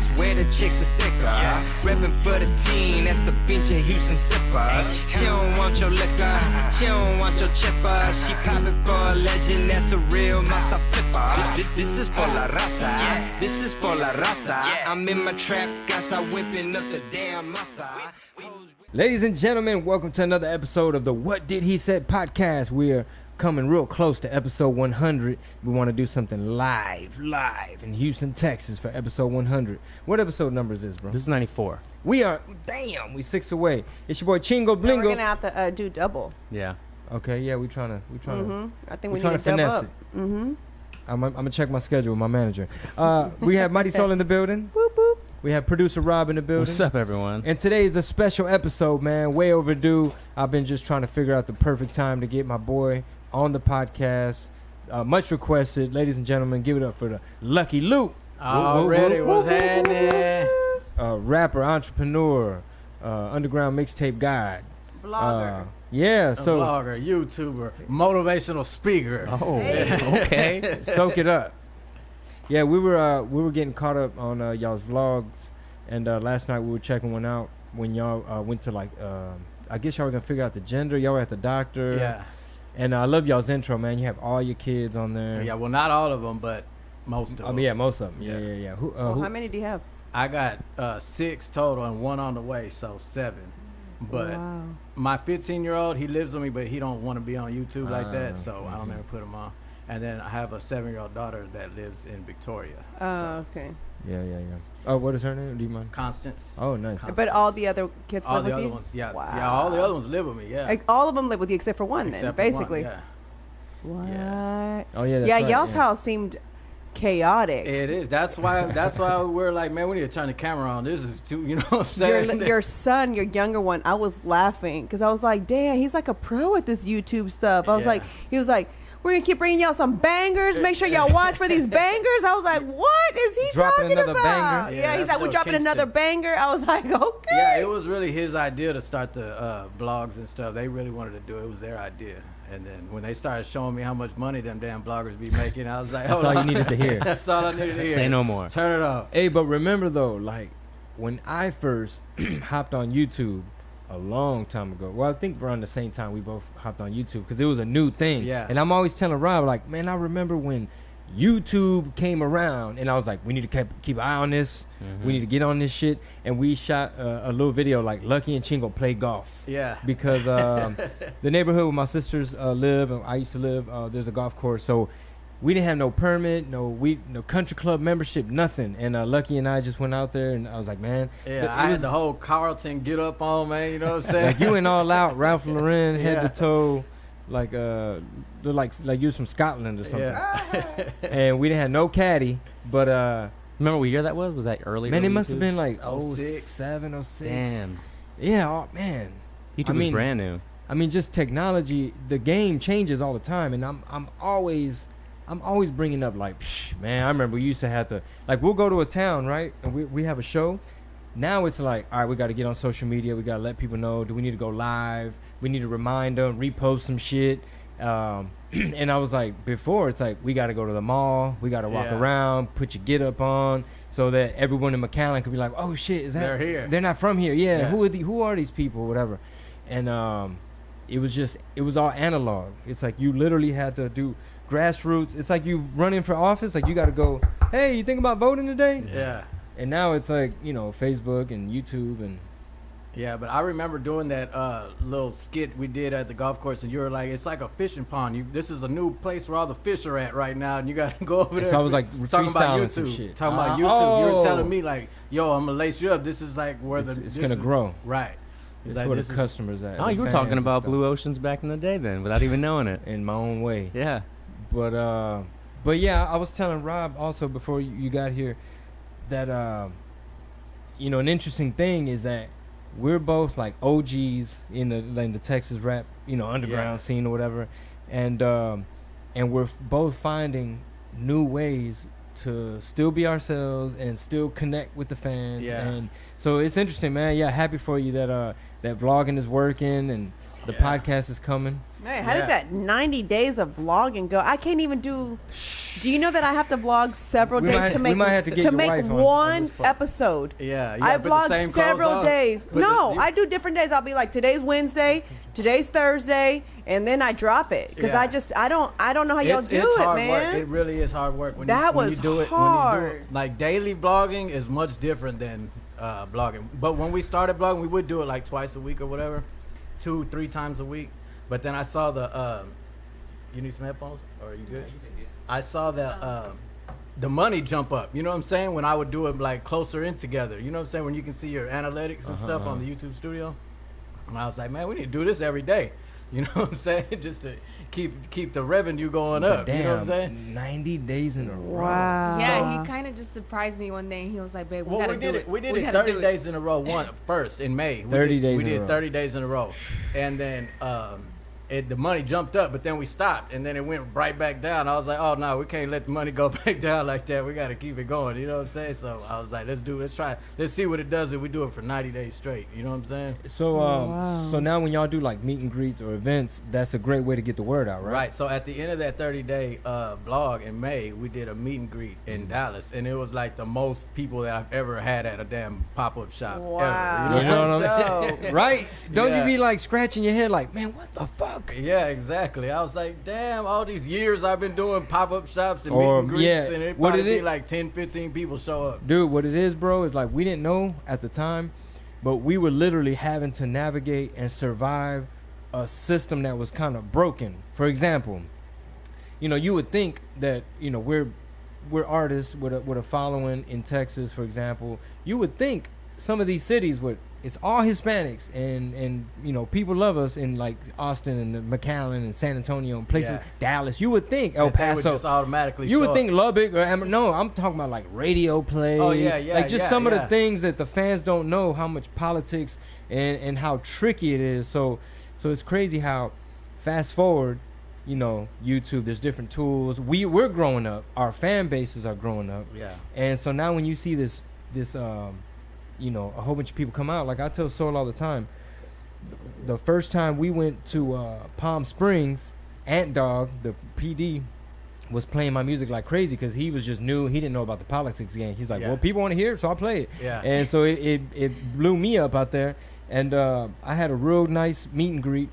swear the chicks is thicker. Reppin' for the team, that's the bench of Houston Sippers. She don't want your liquor, she don't want your chipper. She poppin' for a legend, that's a real masa flipper. This is for la raza, this is for la raza. I'm in my trap, casa whipping up the damn masa. Ladies and gentlemen, welcome to another episode of the What Did He Said podcast. We are coming real close to episode 100. We want to do something live in Houston, Texas for episode 100. What episode number is this, bro? This is 94. We 6 away. It's your boy Chingo, Bling. We're gonna have to do double. Yeah. Okay, yeah, we trying to. I think we trying need to to double finesse up. it. I'm gonna check my schedule with my manager. We have Mighty Soul in the building. Boop, boop. We have producer Rob in the building. What's up, everyone? And today is a special episode, man. Way overdue. I've been just trying to figure out the perfect time to get my boy on the podcast. Much requested. Ladies and gentlemen, give it up for the Lucky Luke. Already, what's happening? Rapper, entrepreneur, underground mixtape guy. Vlogger. Vlogger, YouTuber, motivational speaker. Oh, Hey. Okay. soak it up. Yeah, we were getting caught up on y'all's vlogs, and last night we were checking one out when y'all went to I guess y'all were gonna figure out the gender. Y'all were at the doctor. Yeah. And I love y'all's intro, man. You have all your kids on there. Yeah, well, not all of them, but most of them. Yeah, most of them. Yeah. Yeah. How many do you have? I got 6 total and 1 on the way, so 7. But Wow. my 15-year-old, he lives with me, but he don't want to be on YouTube like that, so I don't mhm. ever put him on. And then I have a 7-year-old daughter that lives in Victoria. Oh, okay. Yeah. Oh, what is her name? Do you mind? Constance. Oh, nice. But all the other kids All live the with other you? ones, yeah. Wow. Yeah, all the other ones live with me, yeah. Like, all of them live with you except for one, Except then, for one, basically. yeah. What? Yeah. Oh, yeah. That's Yeah, right, y'all's yeah. house seemed chaotic. It is. That's why we're like, man, we need to turn the camera on. This is too, you know what I'm saying? Your son, your younger one, I was laughing because I was like, damn, he's like a pro at this YouTube stuff. I was Yeah. like, he was like, we're going to keep bringing y'all some bangers. Make sure y'all watch for these bangers. I was like, what is he Dropping talking another about? banger? Yeah, Yeah, he's that's like, we're Lil dropping another Kingston. banger. I was like, okay. Yeah, it was really his idea to start the blogs and stuff. They really wanted to do it. It was their idea. And then when they started showing me how much money them damn bloggers be making, I was like, That's hold all you on. needed to hear. That's all I needed to hear. Say no more. Turn it off. Hey, but remember though, like when I first hopped on YouTube a long time ago. Well, I think around the same time we both hopped on YouTube because it was a new thing. Yeah. And I'm always telling Rob, like, man, I remember when YouTube came around, and I was like, we need to keep an eye on this. Mm-hmm. We need to get on this shit. And we shot a little video like Lucky and Chingo play golf. Yeah. Because the neighborhood where my sisters live, and I used to live, there's a golf course. So we didn't have no permit, no country club membership, nothing. And Lucky and I just went out there, and I was like, man. Yeah, I had the whole Carlton get up on, man. You know what I'm saying? Like you went all out, Ralph Lauren, head Yeah. to toe, like you was from Scotland or something. Yeah. And we didn't have no caddy, but Remember what year that was? Was that early? man, to it must have YouTube? been like 06. 07, 06. Damn. Yeah, oh, man. YouTube I was mean, brand new. I mean, just technology. The game changes all the time, and I'm always bringing up like, psh, man. I remember we used to have to we'll go to a town, right, and we have a show. Now it's like, all right, we got to get on social media. We got to let people know. Do we need to go live? We need to remind them, repost some shit. And I was like, before it's like we got to go to the mall. We got to walk Yeah. around, put your get up on, so that everyone in McAllen could be like, oh shit, is that They're here. They're not from here. Yeah. Yeah. Who are these people? Whatever. And it was all analog. It's like you literally had to do grassroots. It's like you running for office. Like you got to go, hey, you think about voting today? Yeah. And now it's like, Facebook and YouTube and Yeah, but I remember doing that little skit we did at the golf course, and you were like, it's like a fishing pond. This is a new place where all the fish are at right now, and you got to go over there. So I was like talking about freestyling YouTube. some shit. Talking about YouTube. You were Oh. telling me, like, yo, I'm going to lace you up. This is like where it's this going to is- grow. Right. It's like, where this the is- customers at. Oh, the you were fans talking and about stuff. Blue Oceans back in the day then, without even knowing it. In my own way. Yeah. But yeah, I was telling Rob also before you got here that an interesting thing is that we're both like OGs in the Texas rap, underground scene or whatever, and we're both finding new ways to still be ourselves and still connect with the fans. Yeah. And so it's interesting, man. Yeah, happy for you that that vlogging is working, and The podcast is coming. Man, how did that 90 days of vlogging go? I can't even do. Do you know that I have to vlog several days to make one episode? Yeah, I vlog several days. No, I do different days. I'll be like, today's Wednesday, today's Thursday, and then I drop it because I don't know how y'all do it, hard man. Work. It really is hard work when that when was you do it. hard. When you do it. Like daily vlogging is much different than blogging. But when we started blogging, we would do it like twice a week or whatever, 2-3 times a week. But then I saw the. You need some headphones, or are you good? I saw the money jump up. You know what I'm saying? When I would do it like closer in together. You know what I'm saying? When you can see your analytics and stuff on the YouTube studio. And I was like, man, we need to do this every day. You know what I'm saying? Just to keep the revenue going up. Damn, you know what I'm saying? 90 days in a row. Wow. Yeah, he kind of just surprised me one day. And he was like, babe, we gotta do it. We did it 30 days in a row. First in May. 30 days We in a did row. 30 days in a row. And then the money jumped up, but then we stopped, and then it went right back down. I was like, oh, no, we can't let the money go back down like that. We got to keep it going. You know what I'm saying? So I was like, let's see what it does if we do it for 90 days straight. You know what I'm saying? So so now when y'all do like meet and greets or events, that's a great way to get the word out, right? Right. So at the end of that 30-day blog in May, we did a meet and greet in Dallas, and it was like the most people that I've ever had at a damn pop-up shop Wow. ever. You know what I'm saying? Right? Don't Yeah. you be like scratching your head like, man, what the fuck? Yeah, exactly. I was like, damn, all these years I've been doing pop-up shops and meet Or, and greets, yeah, and it what probably it be is- like 10, 15 people show up. Dude, what it is, bro, is like we didn't know at the time, but we were literally having to navigate and survive a system that was kind of broken. For example, you know, you would think that, you know, we're artists with a following in Texas, for example. You would think some of these cities it's all Hispanics and you know, people love us in like Austin and McAllen and San Antonio and places, Dallas. You would think El That they would Paso. just automatically You show would think up. Lubbock or no, I'm talking about like radio play. Oh, yeah, like just yeah, some of the yeah. things that the fans don't know how much politics and how tricky it is. So it's crazy how fast forward, you know, YouTube, there's different tools. We're growing up. Our fan bases are growing up. Yeah. And so now when you see this you know, a whole bunch of people come out, like I tell Soul all the time, the first time we went to Palm Springs, Ant Dog, the PD, was playing my music like crazy because he was just new. He didn't know about the politics game. He's like, well, people want to hear it, so I'll play it. Yeah. And so it blew me up out there. And I had a real nice meet and greet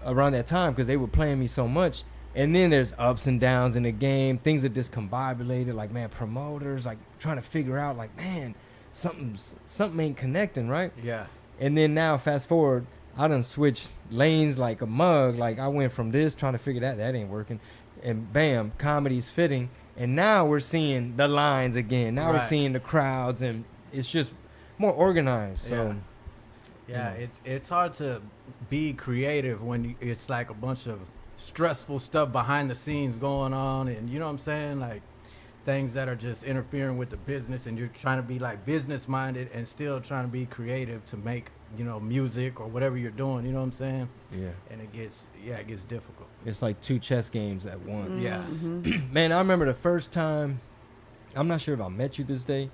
around that time because they were playing me so much. And then there's ups and downs in the game. Things are discombobulated. Like, man, promoters, like, trying to figure out, like, man, something ain't connecting, right? Yeah. And then now, fast forward, I done switched lanes like a mug. Like, I went from this, trying to figure that ain't working. And bam, comedy's fitting. And now we're seeing the lines again. Now we're Right. seeing the crowds, and it's just more organized. So, Yeah, it's hard to be creative when it's like a bunch of stressful stuff behind the scenes going on, and you know what I'm saying, like things that are just interfering with the business, and you're trying to be like business minded and still trying to be creative to make, you know, music or whatever you're doing. You know what I'm saying? yeah. And it gets difficult. It's like two chess games at once. Yeah. Man, I remember the first time, I'm not sure if I met you this day.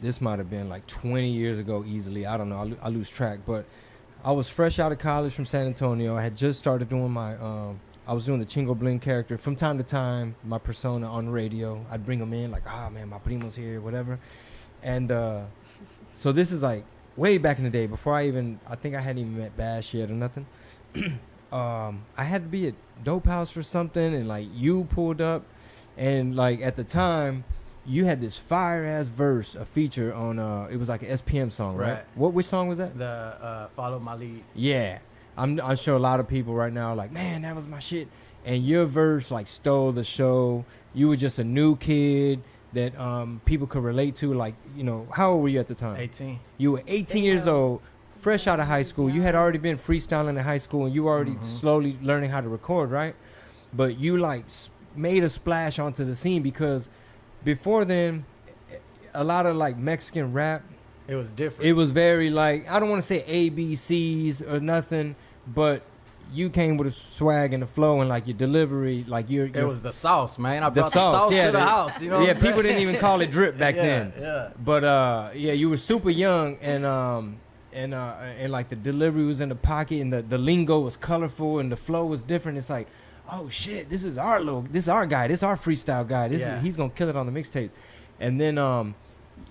This might have been like 20 years ago easily. I don't know. I lose track. But I was fresh out of college from San Antonio. I had just started doing my, I was doing the Chingo Bling character. From time to time, my persona on the radio, I'd bring them in like, man, my primo's here, whatever. And so this is like way back in the day before I think I hadn't even met Bash yet or nothing. I had to be at Dope House for something, and like you pulled up, and like at the time you had this fire ass verse, a feature on it was like an SPM song, right? Which song was that? The Follow My Lead. Yeah. I'm sure a lot of people right now are like, man, that was my shit. And your verse like stole the show. You were just a new kid that people could relate to. Like, you know, how old were you at the time? 18. You were 18 years old, fresh out of high school. You had already been freestyling in high school, and you were already slowly learning how to record, right? But you like made a splash onto the scene because before then, a lot of like Mexican rap, It was different. it was very like, I don't want to say ABCs or nothing, but you came with a swag and a flow and like your delivery, like your it was the sauce, man. I the brought the sauce yeah, to the house. You know what I'm people saying? didn't even call it drip back Yeah, then. yeah. But yeah, you were super young, and and like the delivery was in the pocket, and the lingo was colorful, and the flow was different. It's like, oh shit, this is our guy, this is our freestyle guy. He's gonna kill it on the mixtape. And then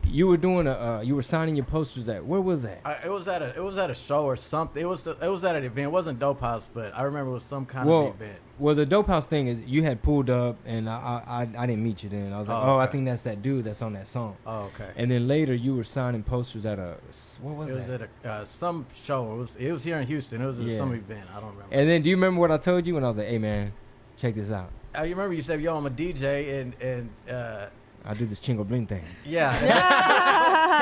you were doing you were signing your posters at, where was that? It was at a show or something. It was at an event. It wasn't Dope House, but I remember it was some kind of event. Well, the Dope House thing is you had pulled up, and I didn't meet you then. I was like, okay. I think that's that dude that's on that song. Oh, okay. And then later you were signing posters at what was it? It was at some show. It was here in Houston. It was at some event. I don't remember. And then do you remember what I told you when I was like, hey man, check this out? You remember you said, yo, I'm a DJ, and I do this Chingo Bling thing. Yeah.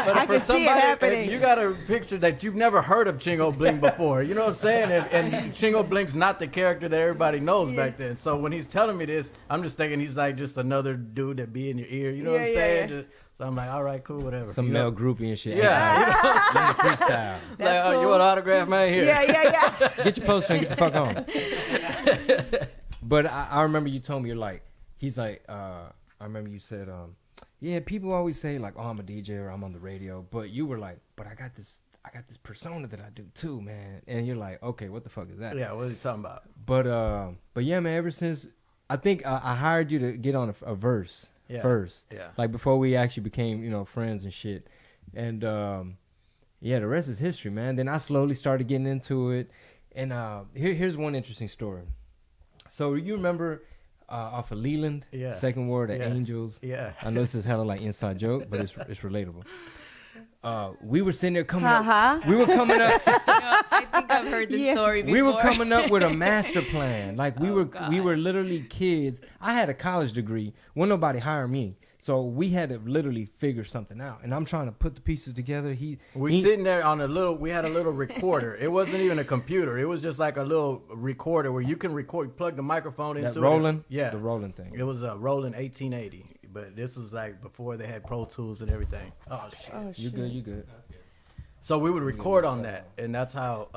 But I can see it happening. You got a picture that you've never heard of Chingo Bling before. You know what I'm saying? And Chingo Bling's not the character that everybody knows back then. So when he's telling me this, I'm just thinking he's like just another dude that be in your ear. You know what I'm saying? Yeah. So I'm like, all right, cool, whatever. Some male groupie and shit. Yeah. You know, freestyle. Like, cool. You want an autograph, man? Here. Yeah. Get your poster and get the fuck on. But I remember you told me, you're like, he's like, I remember you said, yeah, people always say like, oh, I'm a DJ or I'm on the radio, but you were like, but I got this persona that I do too, man. And you're like, okay, what the fuck is that? Yeah, what are you talking about? But yeah, man, ever since I think I hired you to get on a verse first, like before we actually became, friends and shit. And yeah, the rest is history, man. Then I slowly started getting into it. And here's one interesting story. So you remember off of Leland, second word of Angels. Yeah. I know this is hella like inside joke, but it's relatable. We were sitting there coming up. We were coming up. I think I've heard this story before. We were coming up with a master plan. Like we were literally kids. I had a college degree. Wouldn't nobody hire me. So we had to literally figure something out. And I'm trying to put the pieces together. We're sitting there we had a little recorder. It wasn't even a computer. It was just like a little recorder where you can record, plug the microphone into Roland? it. Yeah. The Roland thing. It was a Roland 1880. But this was like before they had Pro Tools and everything. Oh, shit. You good. So we would record on that. And that's how...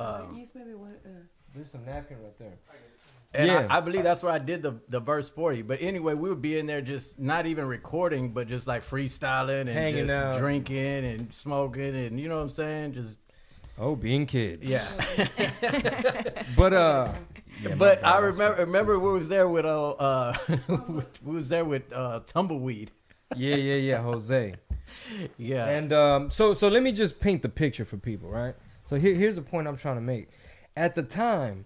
There's some napkin right there. And I believe that's where I did the verse for you. But anyway, we would be in there just not even recording, but just like freestyling and hanging just out, drinking and smoking, and you know what I'm saying? Just being kids. Yeah. But I remember we was there with Tumbleweed. Yeah, Jose. Yeah. And so let me just paint the picture for people, right? So here's the point I'm trying to make. At the time,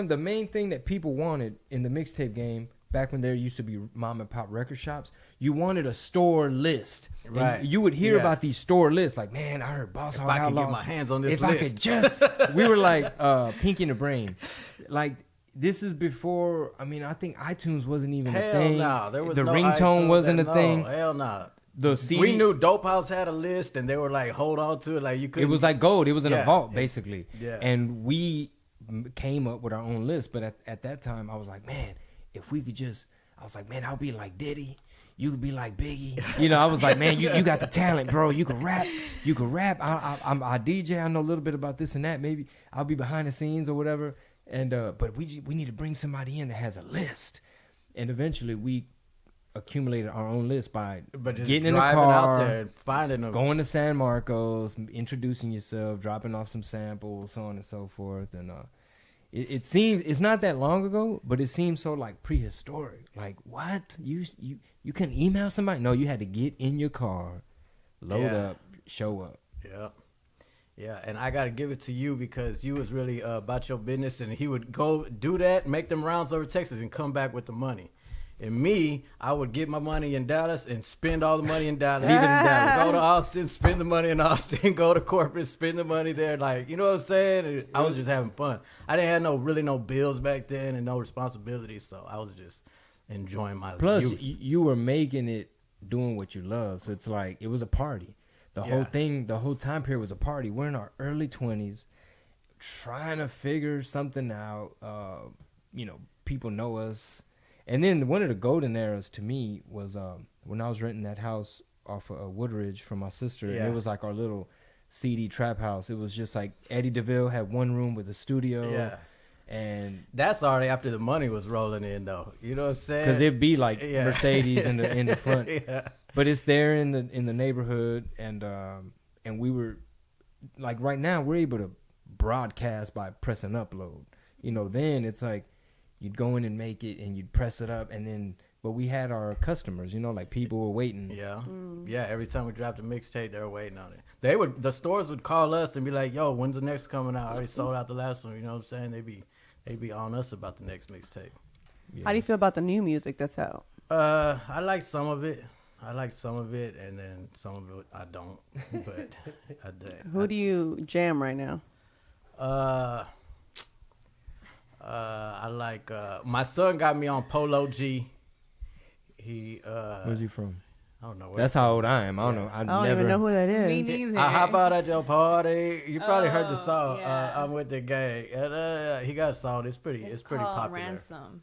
the main thing that people wanted in the mixtape game, back when there used to be mom and pop record shops, you wanted a store list. Right. And you would hear about these store lists, like, man, I heard Boss Hog Outlaw. If I could get my hands on this list. I could just... We were like Pinky in the Brain. Like, this is before... I mean, I think iTunes wasn't even a thing. Hell no. There was the no ringtone iTunes wasn't a thing. Hell no. The CD, we knew Dope House had a list, and they were like, hold on to it. Like, you couldn't... It was like gold. It was in a vault, basically. Yeah. And we came up with our own list. But at that time, I was like, man, if we could just... I was like, man, I'll be like Diddy. You could be like Biggie. I was like, man, you got the talent, bro. You can rap. I DJ. I know a little bit about this and that. Maybe I'll be behind the scenes or whatever. And but we need to bring somebody in that has a list. And eventually we accumulated our own list by getting in the car, out there and finding them, going to San Marcos, introducing yourself, dropping off some samples, so on and so forth. And it seems it's not that long ago, but it seems so like prehistoric. Like, what? You couldn't email somebody? No, you had to get in your car, load up, show up. Yeah, and I got to give it to you because you was really about your business, and he would go do that, make them rounds over Texas, and come back with the money. And me, I would get my money in Dallas and spend all the money in Dallas. Leave it in Dallas. Go to Austin, spend the money in Austin. Go to corporate, spend the money there. Like, you know what I'm saying? I was just having fun. I didn't have no bills back then and no responsibilities, so I was just enjoying my Plus, youth. you were making it doing what you love. So it's like, it was a party. The whole thing, the whole time period was a party. We're in our early 20s trying to figure something out. People know us. And then one of the golden eras to me was when I was renting that house off of Woodridge from my sister. Yeah. And it was like our little CD trap house. It was just like Eddie DeVille had one room with a studio. Yeah. And that's already after the money was rolling in, though. You know what I'm saying? Because it'd be like Mercedes in the front. Yeah. But it's there in the neighborhood, and we were like right now we're able to broadcast by pressing upload. You know, then it's like you'd go in and make it and you'd press it up and then, but we had our customers, you know, like people were waiting. Yeah. Yeah, every time we dropped a mixtape, they were waiting on it. The stores would call us and be like, yo, when's the next coming out? I already sold out the last one, you know what I'm saying? They be on us about the next mixtape. Yeah. How do you feel about the new music that's out? I like some of it. And then some of it I don't. But Who do you jam right now? I like my son got me on Polo G. Where's he from? I don't know. That's how old I am. I don't know. I don't even know who that is. Me neither. I hop out at your party. You probably heard the song. Yeah. I'm with the gang. And, he got a song. It's pretty called popular. Ransom.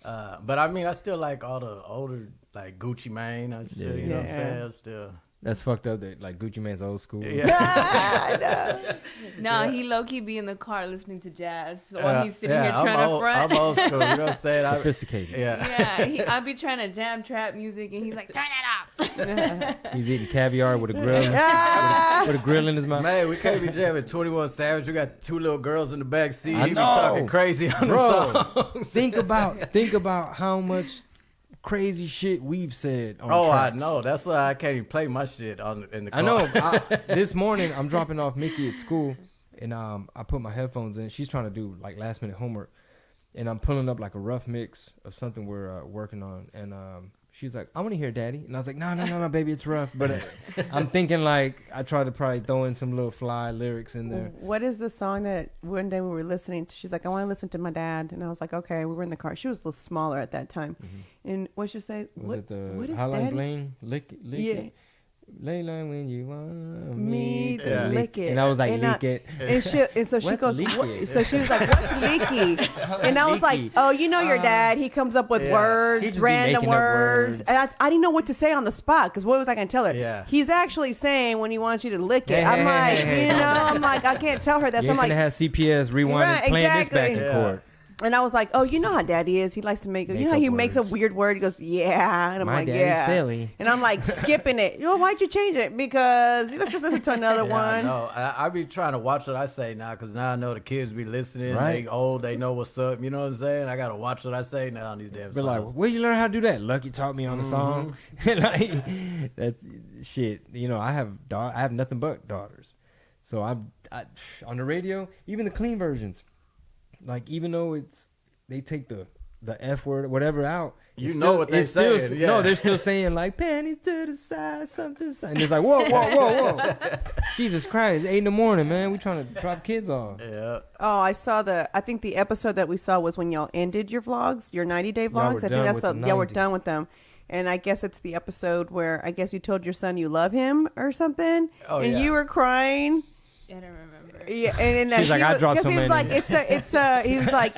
But I mean, I still like all the older, like Gucci Mane. I'm still, you know what I'm saying? I'm still. That's fucked up. That like Gucci Mane's old school. Yeah. No, he low key be in the car listening to jazz while he's sitting here trying to front. I'm old school. You know what I'm saying? Sophisticated. Yeah, I'd be trying to jam trap music, and he's like, "Turn that up." He's eating caviar with a grill, with a grill in his mouth. Man, we can't be jamming 21 Savage. We got 2 little girls in the back seat. I He be know. talking crazy on the songs. Think about how much crazy shit we've said on I tracks. know. That's why I can't even play my shit in the car. I know. This morning I'm dropping off Mickey at school, and I put my headphones in. She's trying to do like last minute homework, and I'm pulling up like a rough mix of something we're working on, and she's like, "I want to hear Daddy," and I was like, "No, baby, it's rough." But I'm thinking like I tried to probably throw in some little fly lyrics in there. What is the song that one day we were listening to? She's like, I want to listen to my dad. And I was like, okay, we were in the car. She was a little smaller at that time. And what you say? Was it the what is Highline Daddy? Bling? Lick Yeah. it. Lay line when you want Me to lick it. And I was like, And lick it. And so she What's goes, leaky? so she was like, what's leaky? And I was like, Leaky. oh, you know your dad. He comes up with Yeah. He words, just be random making up words. words. And I didn't know what to say on the spot because what was I going to tell her? Yeah. He's actually saying when he wants you to lick it. Hey, I'm hey, like, hey, hey, you hey. know, I'm like, I can't tell her that. You So ain't I'm gonna like, have CPS rewinding, Right, playing exactly. this back in Yeah. court. and I was like, oh, you know how daddy is. He likes to you know how up he makes a words. weird word. He goes, yeah. And I'm My like, daddy's yeah. silly. And I'm like skipping it. You know, why'd you change it? Because let's just listen to another one. No, I be trying to watch what I say now because now I know the kids be listening. Right. They old, they know what's up. You know what I'm saying? I gotta watch what I say now on these damn But like, songs. where you learn how to do that? Lucky taught me on the song. Like, that's shit. You know, I have nothing but daughters, so I on the radio, even the clean versions. Like, even though they take the F word, whatever out. You know what they saying, yeah. No, they're still saying like panties to the side, something. And it's like, whoa. Jesus Christ, it's 8 a.m, man. We trying to drop kids off. Yeah. Oh, I think the episode that we saw was when y'all ended your vlogs, your 90-day Y'all vlogs. were I think done that's with the the y'all were 90. done with them. And I guess it's the episode where I guess you told your son you love him or something. Oh, and yeah. you were crying. I don't remember. Yeah, and She's like, I dropped so he was many. like, he was like,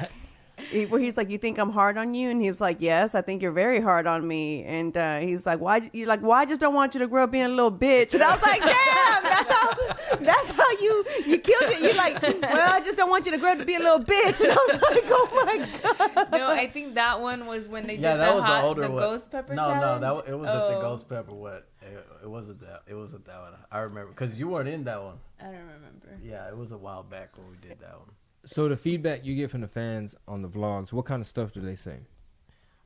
where he's like, you think I'm hard on you? And he was like, yes, I think you're very hard on me. And he's like, why? You're like, well, I just don't want you to grow up being a little bitch. And I was like, damn, that's how you killed it. You're like, well, I just don't want you to grow up to be a little bitch. And I was like, oh my god. No, I think that one was when they Yeah, did that the was the older one. ghost pepper No, challenge. it wasn't the ghost pepper. What? It wasn't that. It wasn't that one. I remember because you weren't in that one. I don't remember. Yeah, it was a while back when we did that one. So the feedback you get from the fans on the vlogs, what kind of stuff do they say?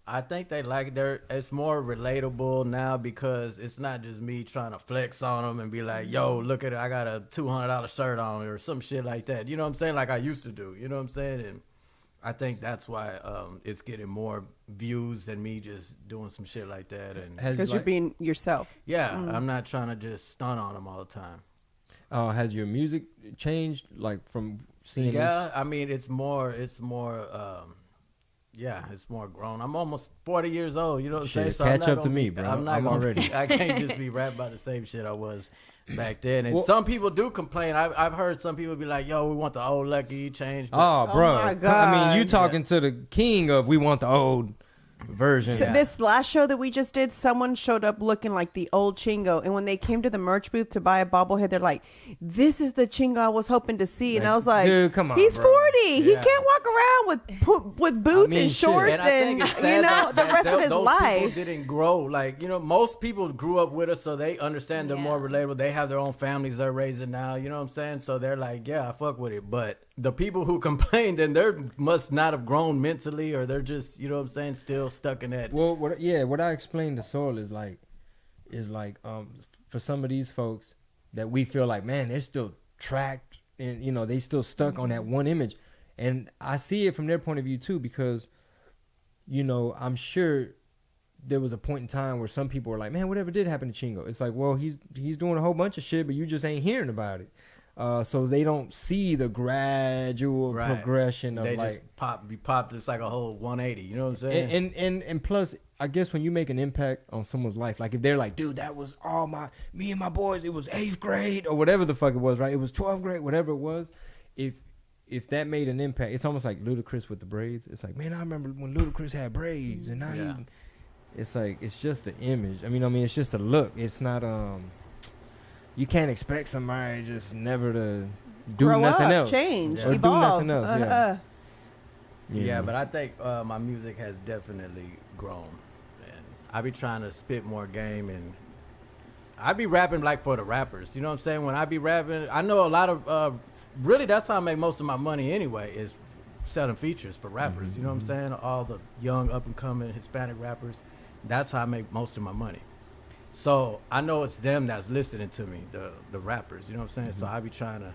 I think they like it's more relatable now because it's not just me trying to flex on them and be like, yo, look at it, I got a $200 shirt on or some shit like that. You know what I'm saying? Like I used to do. You know what I'm saying? And I think that's why it's getting more views than me just doing some shit like that. And Because you're being yourself. yeah, I'm not trying to just stun on them all the time. Has your music changed, like from seeing Yeah, this? I mean, it's more grown. I'm almost 40 years old, you know what I'm saying? Shit, So I'm catch not up to gonna me, be- bro. I'm not I'm gonna already- be- I can't just be rapping about the same shit I was back then. And Well- some people do complain. I've heard some people be like, yo, we want the old Lucky change. But Oh, bro. my I mean, God. you talking to the king of we want the old. version. So this last show that we just did, someone showed up looking like the old Chingo, and when they came to the merch booth to buy a bobblehead, they're like, "This is the Chingo I was hoping to see." And I was like, dude, come on, he's bro. 40. He Yeah. can't walk around with boots and shit. shorts And I think it's and sad the that rest of his those life." people didn't grow. Like, most people grew up with us, so they understand they're more relatable. They have their own families they're raising now, you know what I'm saying? So they're like, yeah, I fuck with it. But the people who complain, then they must not have grown mentally, or they're just, you know what I'm saying, still stuck in that. Well, what I explained to Soul is like for some of these folks that we feel like, man, they're still tracked and they still stuck on that one image, and I see it from their point of view too, because I'm sure there was a point in time where some people were like, man, whatever did happen to Chingo? It's like, well, he's doing a whole bunch of shit, but you just ain't hearing about it. So they don't see the gradual progression of they like just popped. It's like a whole 180. You know what I'm saying? and plus, I guess when you make an impact on someone's life, like if they're like, dude, that was all me and my boys. It was 8th grade or whatever the fuck it was, right? It was 12th grade, whatever it was. If that made an impact, it's almost like Ludacris with the braids. It's like, man, I remember when Ludacris had braids, and now it's like, it's just an image. I mean, it's just a look. It's not you can't expect somebody just never to do Grow nothing up, else, change, or evolve. do nothing else. Yeah, but I think my music has definitely grown, and I be trying to spit more game, and I be rapping like for the rappers. You know what I'm saying? When I be rapping, I know a lot of really that's how I make most of my money anyway, is selling features for rappers. You know what I'm saying? All the young up and coming Hispanic rappers. That's how I make most of my money. So I know it's them that's listening to me, the rappers. You know what I'm saying? So I be trying to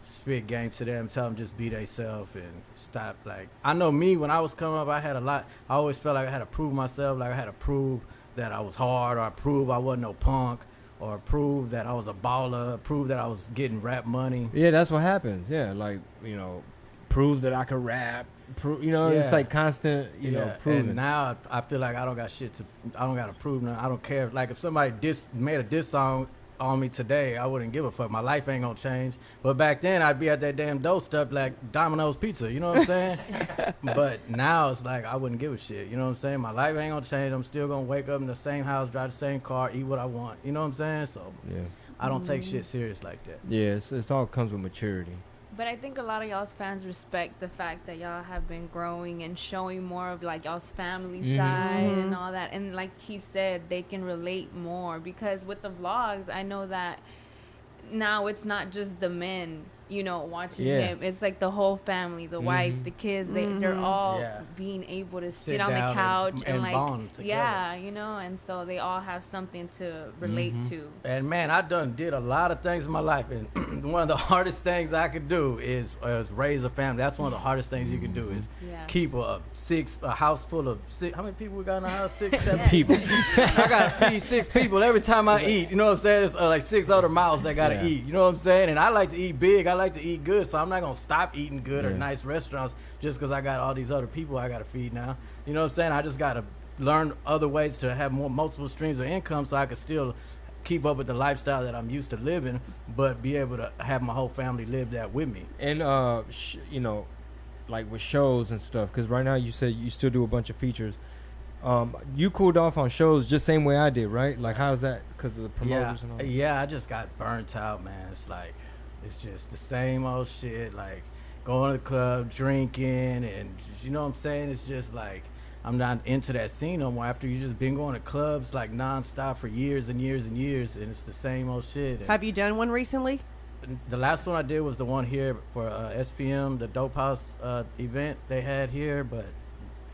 spit game to them, tell them just be themselves and stop. Like, I know me, when I was coming up, I had a lot. I always felt like I had to prove myself, like I had to prove that I was hard, or prove I wasn't no punk, or prove that I was a baller, prove that I was getting rap money. Yeah, that's what happens. Yeah, like, prove that I could rap. It's like constant, proving. And now I feel like I don't got to prove nothing. I don't care. Like, if somebody made a diss song on me today, I wouldn't give a fuck. My life ain't gonna change. But back then, I'd be at that damn dough stuff like Domino's Pizza. You know what I'm saying? But now it's like I wouldn't give a shit. You know what I'm saying? My life ain't gonna change. I'm still gonna wake up in the same house, drive the same car, eat what I want. You know what I'm saying? So yeah, I don't take shit serious like that. Yeah, it's all comes with maturity. But I think a lot of y'all's fans respect the fact that y'all have been growing and showing more of like y'all's family side and all that. And like he said, they can relate more, because with the vlogs, I know that now it's not just the men, watching him. It's like the whole family, the wife, the kids. They're all being able to sit on the couch and like, bond together. And so they all have something to relate to. And man, I did a lot of things in my life, and one of the hardest things I could do is raise a family. That's one of the hardest things you can do is keep a house full of 6. How many people we got in the house? 6, 7 people. I gotta feed 6 people every time I eat. You know what I'm saying? There's like 6 other mouths that gotta eat. You know what I'm saying? And I like to eat big. I like to eat good, so I'm not gonna stop eating good or nice restaurants just because I got all these other people I gotta feed now. You know what I'm saying? I just gotta learn other ways to have multiple streams of income so I can still keep up with the lifestyle that I'm used to living, but be able to have my whole family live that with me. And like with shows and stuff, because right now you said you still do a bunch of features. You cooled off on shows just same way I did, right? Like, how's that? Because of the promoters and all that? Yeah, I just got burnt out, man. It's like, it's just the same old shit, like going to the club, drinking, and you know what I'm saying? It's just like, I'm not into that scene no more after you just been going to clubs like nonstop for years and years and years, and it's the same old shit. And have you done one recently? The last one I did was the one here for SPM, the Dope House event they had here, but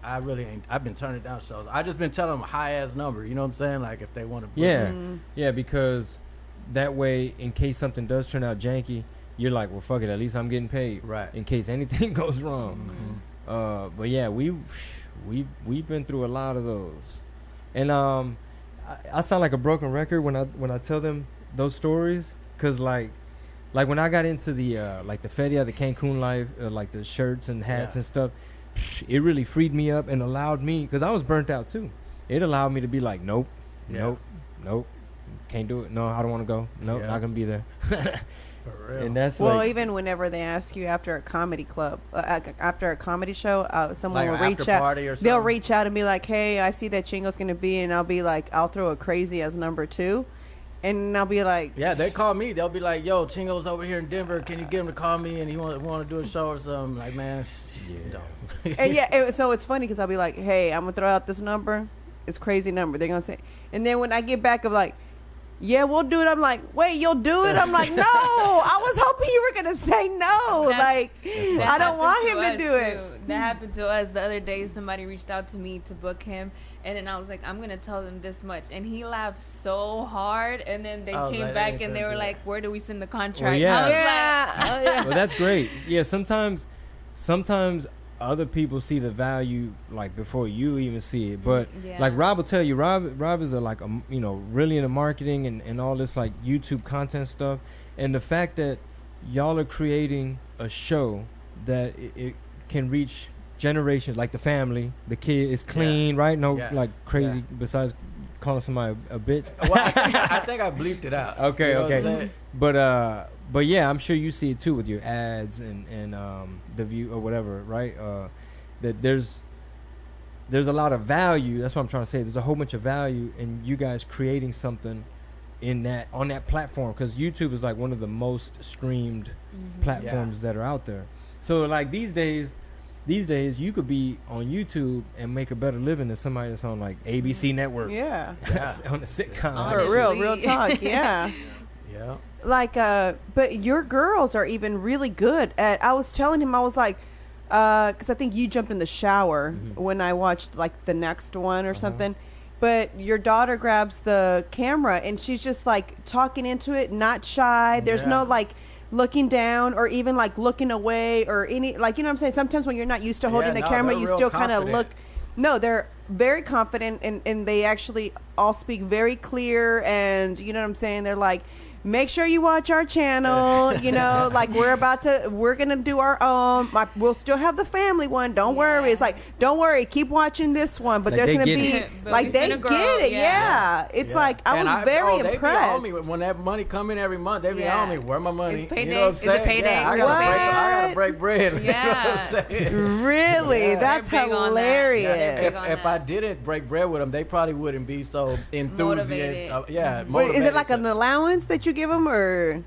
I really ain't. I've been turning down shows. I just been telling them a high ass number. You know what I'm saying? Like if they want to. Yeah, because that way, in case something does turn out janky, you're like, well, fuck it. At least I'm getting paid. Right. In case anything goes wrong. But yeah, we've been through a lot of those, and I sound like a broken record when I tell them those stories, cause like when I got into the like the Feria, the Cancun life, like the shirts and hats and stuff. It really freed me up and allowed me, because I was burnt out too. It allowed me to be like, nope, can't do it. No, I don't want to go. Nope, not gonna be there. For real. And that's Well, like, even whenever they ask you after a comedy club, after a comedy show, someone Like will an reach after out. party or They'll something? reach out and be like, "Hey, I see that Chingo's going to be," and I'll be like, "I'll throw a crazy as number 2," and I'll be like, Yeah, they call me. They'll be like, "Yo, Chingo's over here in Denver. Can you get him to call me? And he want to do a show or something?" Like, man, don't. and so it's funny because I'll be like, "Hey, I'm gonna throw out this number. It's a crazy number." They're gonna say, and then when I get back, I'm like, "Yeah, we'll do it." I'm like, "Wait, you'll do it?" I'm like, "No, I was hoping you were gonna say no." That's- Like, I don't want him to us, do it. too. That happened to us the other day. Somebody reached out to me to book him, and then I was like, I'm gonna tell them this much, and he laughed so hard. And then they I was came like, back ain't and they gonna were do like, "Where do we send the contract?" Well, yeah. I was Yeah, oh, yeah. well, that's great. Yeah, sometimes other people see the value like before you even see it. But Yeah. like Rob will tell you, Rob is like really into marketing and all this like YouTube content stuff. And the fact that y'all are creating a show that it can reach generations, like the family, the kid is clean, right? No Yeah. crazy. Yeah. Besides calling somebody a bitch. Well, I think I bleeped it out. Okay, You know what I'm okay. saying? But yeah, I'm sure you see it too with your ads and the view or whatever, right? That there's a lot of value. That's what I'm trying to say. There's a whole bunch of value in you guys creating something on that platform, because YouTube is like one of the most streamed platforms that are out there. So like these days you could be on YouTube and make a better living than somebody that's on like ABC Network. Yeah, That's on a sitcom. Honestly. real talk. Yeah. Yeah. Like, but your girls are even really good at. I was telling him, I was like, because I think you jumped in the shower when I watched like the next one or something. But your daughter grabs the camera and she's just like talking into it, not shy. There's no like looking down or even like looking away or any, like, you know what I'm saying? Sometimes when you're not used to holding the camera, they're you real still kind of confident. look. No, they're very confident and they actually all speak very clear, and you know what I'm saying? They're like, make sure you watch our channel, you know, like we're going to do our own. We'll still have the family one. Don't worry. It's like, don't worry. Keep watching this one. But Like, there's they going to get be, it. But like, we they finna grow, get it. yeah. Yeah. It's like, I was very They impressed. be on me when that money come in every month. They be Yeah. on me. Where my money? It's payday. You know what I'm Is it saying? payday? Yeah, I gotta break bread. Yeah. You know what I'm saying? Really? Yeah. That's They're big on that. hilarious. Yeah, they're big on If I didn't break bread with them, they probably wouldn't be so enthusiastic. Motivated. Wait, is it like motivated an allowance that you give them, or?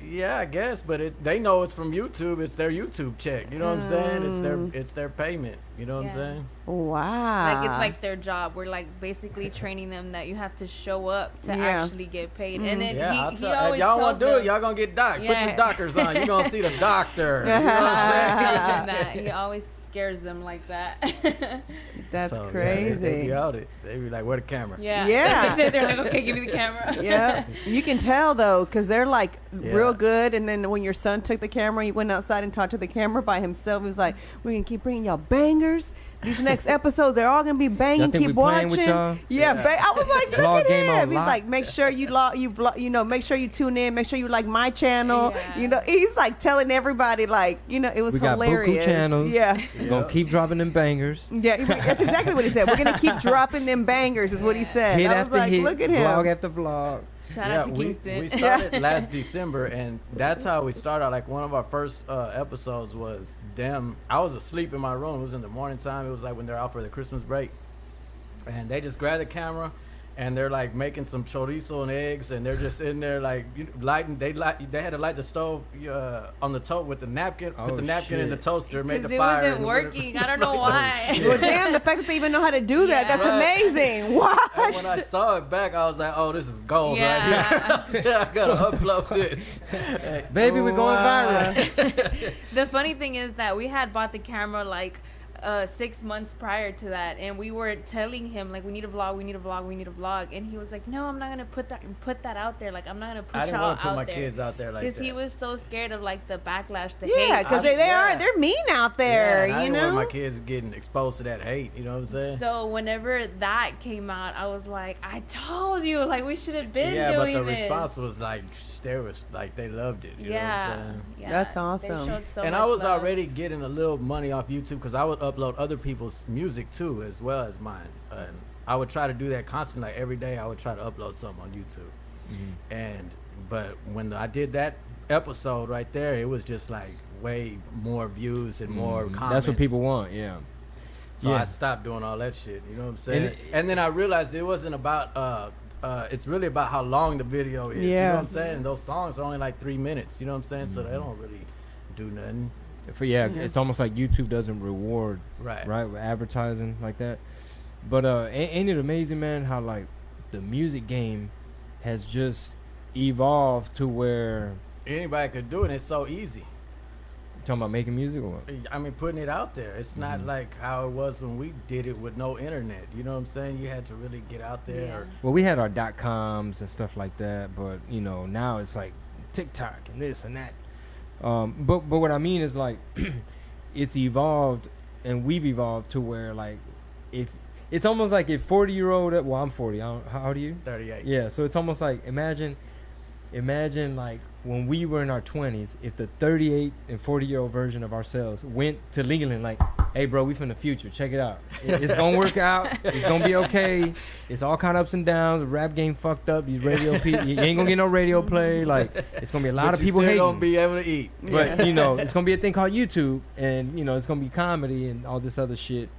Yeah, I guess, but they know it's from YouTube. It's their YouTube check. You know what I'm saying? It's their payment. You know what I'm Yeah. saying? Wow. Like it's like their job. We're like basically training them that you have to show up to Yeah. actually get paid. And then Yeah, he if always y'all tells want to do them, it, y'all gonna get docked. Put Yeah. your dockers on. You're gonna see the doctor. You know what he I'm saying? always tells them that. He always scares them like that. That's So, yeah, crazy. they be out it. They be like, "Where the camera?" Yeah. Yeah. They're like, okay, give me the camera. Yeah, you can tell though, because they're like Yeah. real good. And then when your son took the camera, he went outside and talked to the camera by himself. He was like, "We're gonna keep bringing y'all bangers. These next episodes, they're all gonna be banging. Y'all think Keep we playing watching." with y'all? Yeah, I was like, Vlog "Look game at on him." He's lock. like, "Make sure make sure you tune in. Make sure you like my channel." Yeah. You know, he's like telling everybody, like, you know, it was We got hilarious. buku channels. Yeah. We're gonna keep dropping them bangers. Yeah, that's exactly what he said. We're gonna keep dropping them bangers, is what he said. Hit I was after like, hit, look at vlog him. after vlog. Shout out to we Kingston. started last December, and that's how we started out. Like, one of our first episodes was them. I was asleep in my room. It was in the morning time. It was like when they're out for the Christmas break, and they just grabbed the camera, and they're like making some chorizo and eggs, and they're just in there like lighting. They had to light the stove on the toast with the napkin. Oh, put the napkin in the shit. toaster, made the Because it fire. wasn't and working. I don't know Like, why. Well, damn, the fact that they even know how to do that, Yeah. that's Right. amazing. What? And when I saw it back, I was like, "Oh, this is gold Yeah. right here." I gotta upload this. Baby, we're going Wow. viral. The funny thing is that we had bought the camera like 6 months prior to that, and we were telling him like, we need a vlog, and he was like, no, I'm not gonna put that out there. Like, I'm not gonna I put didn't y'all want to put out my there kids out there like that. because he was so scared of like the backlash, the Yeah, hate. because they're mean out there, and I you didn't want know? my kids getting exposed to that hate. You know what I'm saying? So whenever that came out, I was like, I told you, like, we should have been Yeah, but doing the this. response was like, they loved it. You know what I'm saying? Yeah, That's they awesome. showed so And much I was love. already getting a little money off YouTube because I would upload other people's music too, as well as mine. And I would try to do that constantly. Like, every day I would try to upload something on YouTube. And But when I did that episode right there, it was just like way more views and more comments. That's what people want, yeah. So I stopped doing all that shit. You know what I'm saying? And then I realized it wasn't about. It's really about how long the video is. You know what I'm saying? Those songs are only like 3 minutes. You know what I'm saying? So they don't really do nothing. It's almost like YouTube doesn't reward right with advertising like that. But ain't it amazing, man, how like the music game has just evolved to where anybody could do it. It's so easy. Talking about making music or what? I mean, putting it out there. It's not like how it was when we did it with no internet. You know what I'm saying? You had to really get out there. Yeah. Well, we had our .coms and stuff like that, but you know, now it's like TikTok and this and that. But what I mean is like it's evolved and we've evolved to where like if it's almost like if 40-year-old, well, I'm 40. How old are you? 38. Yeah, so it's almost like imagine like when we were in our 20s, if the 38 and 40-year-old version of ourselves went to Leland like, hey, bro, we from the future. Check it out. It's going to work out. It's going to be okay. It's all kind of ups and downs. The rap game fucked up. These radio people, you ain't going to get no radio play. Like, it's going to be a lot of people hating. You're going to be able to eat. But, you know, it's going to be a thing called YouTube. And, you know, it's going to be comedy and all this other shit.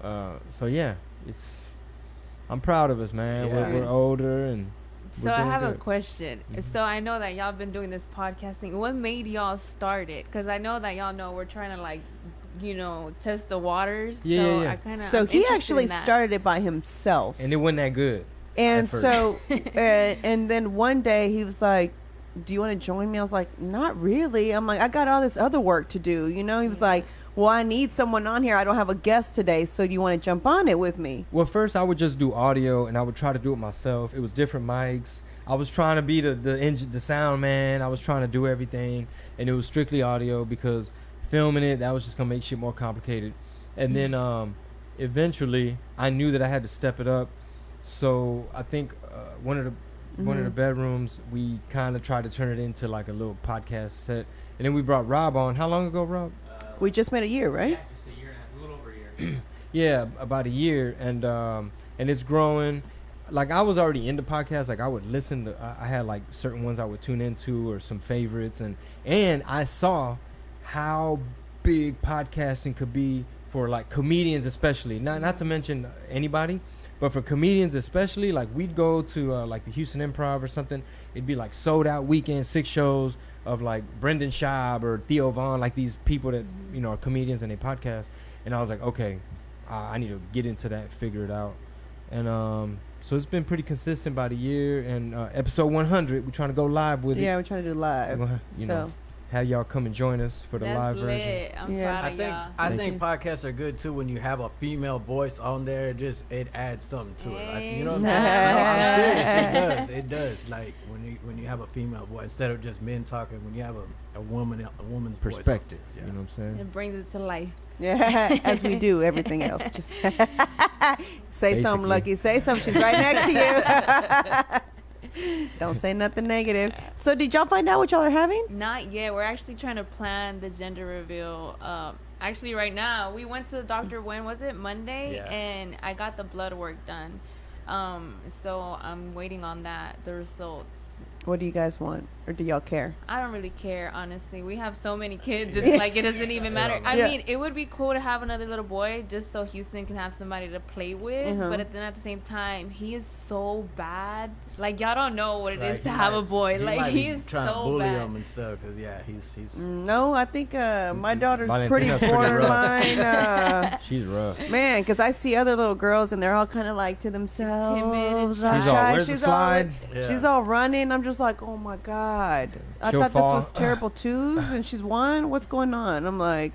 So, yeah, I'm proud of us, man. Yeah. We're older and... So I have a question. So I know that y'all been doing this podcasting. What made y'all start it? Because I know that y'all know we're trying to like, you know, test the waters. Yeah. So he actually started it by himself, and it wasn't that good. And so, and then one day he was like, "Do you want to join me?" I was like, "Not really." I'm like, "I got all this other work to do." You know, he was like, "Well, I need someone on here. I don't have a guest today, so do you want to jump on it with me?" Well, first I would just do audio, and I would try to do it myself. It was different mics. I was trying to be the sound man. I was trying to do everything, and it was strictly audio because filming it, that was just gonna make shit more complicated. And then eventually, I knew that I had to step it up. So I think one of the bedrooms, we kind of tried to turn it into like a little podcast set, and then we brought Rob on. How long ago, Rob? We just made a year, right? Yeah, just a year and a half, a little over a year. Yeah, about a year, and it's growing. Like I was already into podcasts. Like I would listen to. I had like certain ones I would tune into or some favorites, and I saw how big podcasting could be for like comedians, especially. Not to mention anybody, but for comedians especially. Like we'd go to like the Houston Improv or something. It'd be like sold out weekend, 6 shows of like Brendan Schaub or Theo Vaughn, like these people that you know are comedians and they podcast. And I was like, okay, I need to get into that, figure it out, and so it's been pretty consistent about a year. And episode 100, we're trying to go live with it. Yeah, we're trying to do live. We're gonna, you know, have y'all come and join us for the live version. I'm proud of y'all. I think podcasts are good too when you have a female voice on there. It adds something to it. Like, you know what I'm saying? No, I'm serious. It does. Like when you have a female voice instead of just men talking. When you have a woman's perspective. Voice. You know what I'm saying? It brings it to life. Yeah, as we do everything else. Just say something, Lucky. Say something. She's right next to you. Don't say nothing negative. So did y'all find out what y'all are having? Not yet. We're actually trying to plan the gender reveal. Actually, right now, we went to the doctor, when was it? Monday? Yeah. And I got the blood work done. So I'm waiting on that, the results. What do you guys want? Or do y'all care? I don't really care, honestly. We have so many kids. It's like it doesn't even matter. I mean, it would be cool to have another little boy just so Houston can have somebody to play with. But then at the same time, he is so bad. Like, y'all don't know what it is to have a boy. Like, he is trying so to bully bad. him and stuff. Cause yeah, he's. No, I think my daughter's Valentina's pretty pretty rough. borderline. She's rough. Man, because I see other little girls and they're all kind of like to themselves. Timid and shy. She's all, where's the slide? She's all running. I'm just like, oh my God. I She'll thought fall. this was terrible twos and she's one. What's going on? I'm like,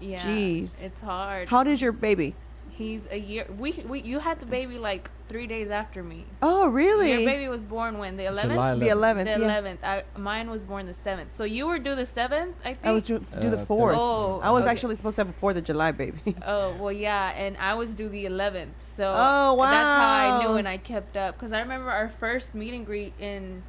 Yeah. jeez. It's hard. How old is your baby? He's a year. You had the baby like 3 days after me. Oh, really? Your baby was born when? The 11th? July The 11th. The yeah. 11th. Mine was born the 7th. So you were due the 7th, I think? I was due the 4th. Oh, I was okay. actually supposed to have a 4th of July baby. Oh, well, yeah. And I was due the 11th. So Oh, wow. that's how I knew and I kept up. Because I remember our first meet and greet in...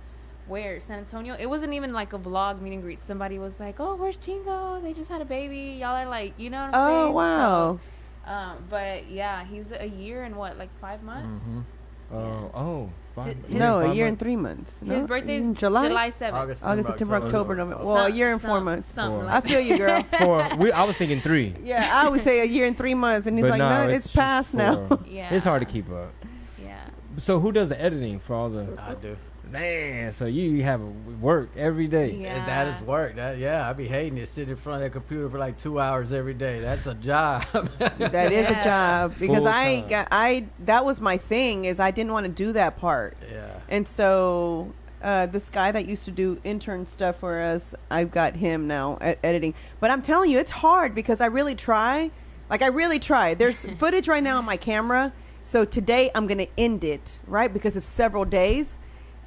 Where? San Antonio? It wasn't even like a vlog meet and greet. Somebody was like, oh, where's Chingo? They just had a baby. Y'all are like, you know what I'm saying? Oh, wow. So, but yeah, he's a year and what, like 5 months? Mm-hmm. Oh, No, a year and 3 months. His No? birthday's In July? July 7th. August, September, October, November. Well, a year and 4 months. Something Four. I like feel you, girl. I was thinking 3. Yeah, I would say a year and 3 months, and he's But like, no, no, it's just past now. 4. Yeah. It's hard to keep up. Yeah. So who does the editing for all the? I do. Man, so you have work every day. Yeah. And that is work. I be hating it sitting in front of that computer for like 2 hours every day. That's a job. That is a Yeah. job because Full-time. that was my thing is I didn't want to do that part. Yeah. And so this guy that used to do intern stuff for us, I've got him now editing. But I'm telling you, it's hard because I really try. Like, I really try. There's footage right now on my camera. So today I'm going to end it, right? Because it's several days.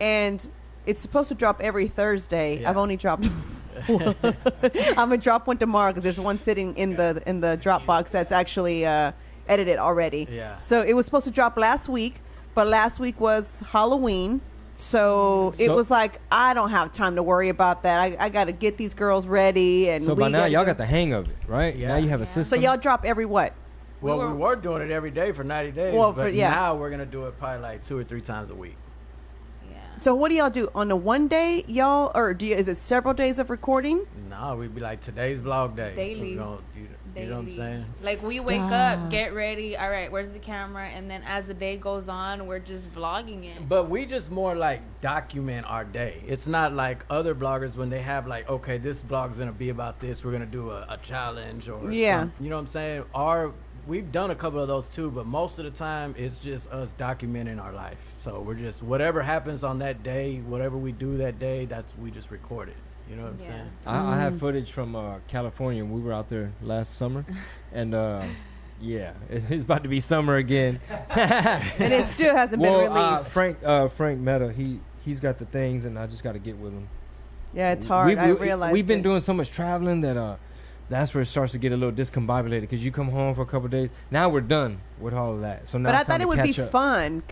And it's supposed to drop every Thursday. Yeah. I've only dropped one. I'm going to drop one tomorrow because there's one sitting in the Dropbox that's actually edited already. Yeah. So it was supposed to drop last week. But last week was Halloween. So it was like, I don't have time to worry about that. I got to get these girls ready. And So by we now gotta y'all go- got the hang of it, right? Yeah. Now you have a Yeah. So system. y'all drop every what? Well, We we were- were doing it every day for 90 days. Well, but yeah. now we're going to do it probably like 2 or 3 times a week. Yeah. So what do y'all do on the one day, y'all, or is it several days of recording? No, we'd be like, today's vlog day. Daily. We're gonna- you know what I'm Daily. saying? Like, we wake Stop. up, get ready. All right, where's the camera? And then as the day goes on, we're just vlogging it. But we just more like document our day. It's not like other bloggers when they have like, okay, this blog's gonna be about this. We're gonna do a challenge or Yeah. you know what I'm saying? We've done a couple of those too, but most of the time it's just us documenting our life. So we're just whatever happens on that day, whatever we do that day, we just record it. You know what I'm Yeah. saying? I have footage from California. We were out there last summer, and yeah, it's about to be summer again. And it still hasn't been released. Frank Meta, he's got the things, and I just got to get with him. Yeah, it's hard. I realized we've been it. doing so much traveling that that's where it starts to get a little discombobulated because you come home for a couple of days. Now we're done with all of that. So now But I it's time thought it to would be catch up. fun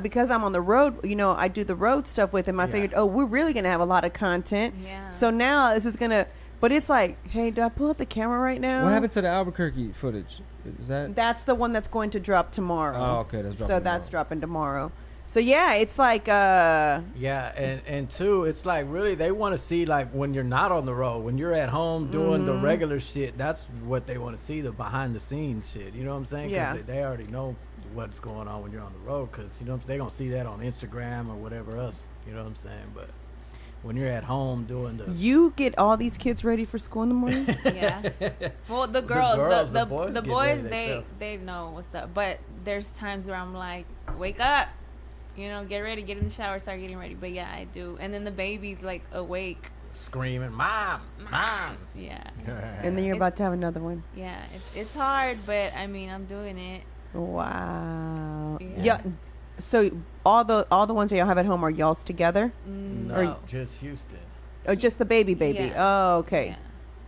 because I'm on the road, I do the road stuff with him. I Yeah. figured, we're really going to have a lot of content. Yeah. So now this is going to, but it's like, hey, do I pull up the camera right now? What happened to the Albuquerque footage? Is that? That's the one that's going to drop tomorrow. Oh, okay, that's dropping So that's tomorrow. dropping tomorrow. So yeah, it's like, Yeah, and two, it's like really they want to see like when you're not on the road, when you're at home doing the regular shit. That's what they want to see, the behind the scenes shit. You know what I'm saying? 'Cause Yeah. they already know what's going on when you're on the road because they're gonna see that on Instagram or whatever else. You know what I'm saying? But when you're at home doing the you get all these kids ready for school in the morning. Yeah. Well, the girls, the the boys the get boys, ready themselves. they know what's up. But there's times where I'm like, wake up, get ready, get in the shower, start getting ready. But yeah, I do. And then the baby's like awake. screaming, "Mom, mom!" Yeah. And then you're about to have another one. Yeah. It's hard, but I mean, I'm doing it. Wow. Yeah. Yeah. So all the ones that y'all have at home are y'all's together, No, just Houston. or just the baby? Yeah. Oh, okay. Yeah.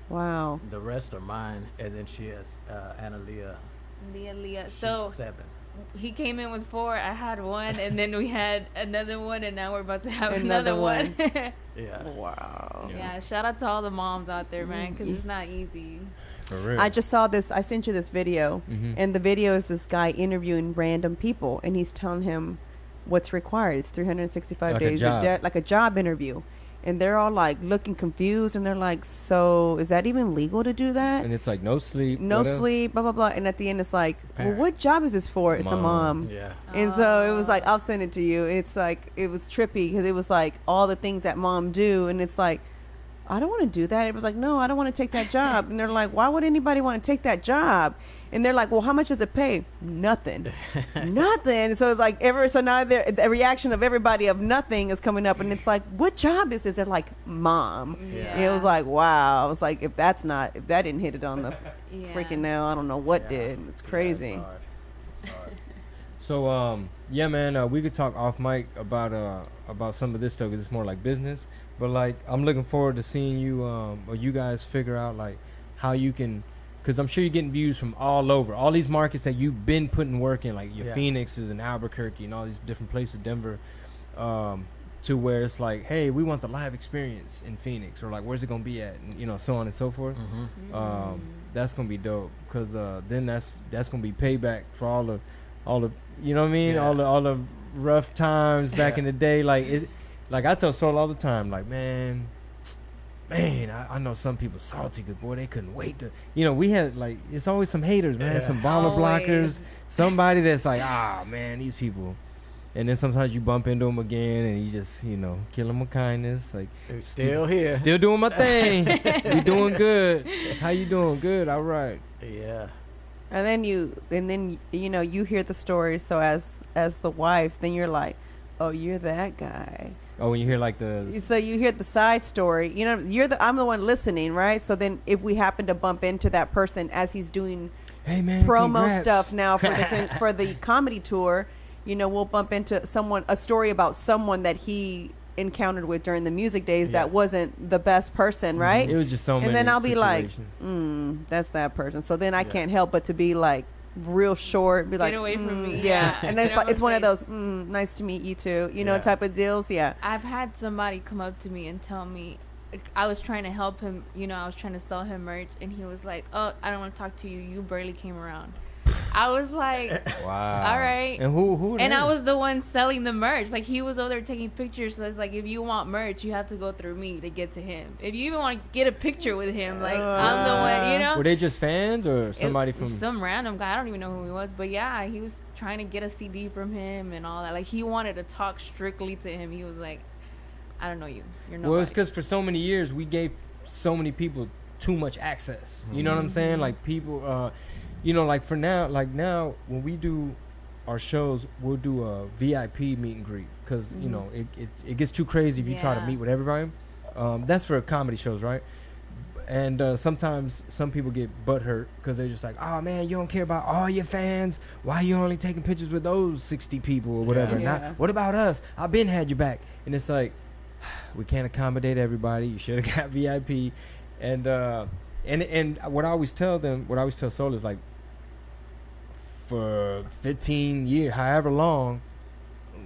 Wow. The rest are mine, and then she has Analia. Leah. She's So 7. he came in with 4. I had 1, and then we had another one, and now we're about to have Another another one. Yeah. Wow. Yeah. Shout out to all the moms out there, man, because it's not easy. For real. I just saw this. I sent you this video, Mhm. and the video is this guy interviewing random people, and he's telling him what's required. It's 365 Like a days, job. like a job interview, and they're all like looking confused, and they're like, "So is that even legal to do that? And it's like no sleep. No what else? sleep, blah blah blah." And at the end, it's like, "Well, Parent. what job is this for?" It's a Mom. mom. Yeah. And so it was like, I'll send it to you. It's like, it was trippy because it was like all the things that mom do. And it's like, I don't want to do that. It was like, no, I don't want to take that job. And they're like, why would anybody want to take that job? And they're like, well, how much does it pay? Nothing. Nothing. So it's like, so now the reaction of everybody of nothing is coming up. And it's like, what job is this? They're like, mom. Yeah. And it was like, wow. I was like, if that didn't hit it on the Yeah. freaking nail, I don't know what Yeah. did. It's Yeah, crazy. it's hard. It's hard. So yeah, man, we could talk off mic about some of this stuff because it's more like business. But like, I'm looking forward to seeing you or you guys figure out like how you can, because I'm sure you're getting views from all over, all these markets that you've been putting work in, like your Yeah. Phoenixes and Albuquerque and all these different places, Denver, to where it's like, hey, we want the live experience in Phoenix, or like, where's it gonna be at, and so on and so forth. Mhm. That's gonna be dope because then that's gonna be payback for all the you know what I mean, Yeah. all the rough times back in the day. Like I tell Soul all the time, like, man, I know some people salty, but boy, they couldn't wait to, we had, like, it's always some haters, man, some baller blockers, somebody that's like, man, these people. And then sometimes you bump into them again, and you just, kill them with kindness. Like, still here. Still doing my thing. We doing good. How you doing? Good. All right. Yeah. And then you hear the story. So as the wife, then you're like, oh, you're that guy. Oh, when you hear like so you hear the side story. I'm the one listening, right? So then if we happen to bump into that person as he's doing promo congrats. Stuff now for the comedy tour, we'll bump into a story about someone that he encountered with during the music days that wasn't the best person, right? It was just so many. And then I'll be like, situations. that's that person. So then I can't help but to be like real short, be like, get away from me. Yeah. And then it's one of those, nice to meet you too, type of deals. Yeah. I've had somebody come up to me and tell me, I was trying to help him, I was trying to sell him merch, and he was like, oh, I don't want to talk to you. You barely came around. I was like, wow. All right. And who? And I was the one selling the merch. Like, he was over there taking pictures. So it's like, if you want merch, you have to go through me to get to him. If you even want to get a picture with him, like, I'm the one, Were they just fans or somebody from some random guy? I don't even know who he was, but yeah, he was trying to get a CD from him and all that. Like, he wanted to talk strictly to him. He was like, I don't know you. You're nobody. Well, it's because for so many years we gave so many people too much access. You know what I'm saying? Like, people. Like now when we do our shows, we'll do a VIP meet and greet because it gets too crazy if you try to meet with everybody. That's for comedy shows, right? And sometimes some people get butthurt because they're just like, oh man, you don't care about all your fans. Why you only taking pictures with those 60 people or whatever? Not, what about us? I've been had your back. And it's like, we can't accommodate everybody. You should have got VIP. And what I always tell Soul is like, for 15 years, however long,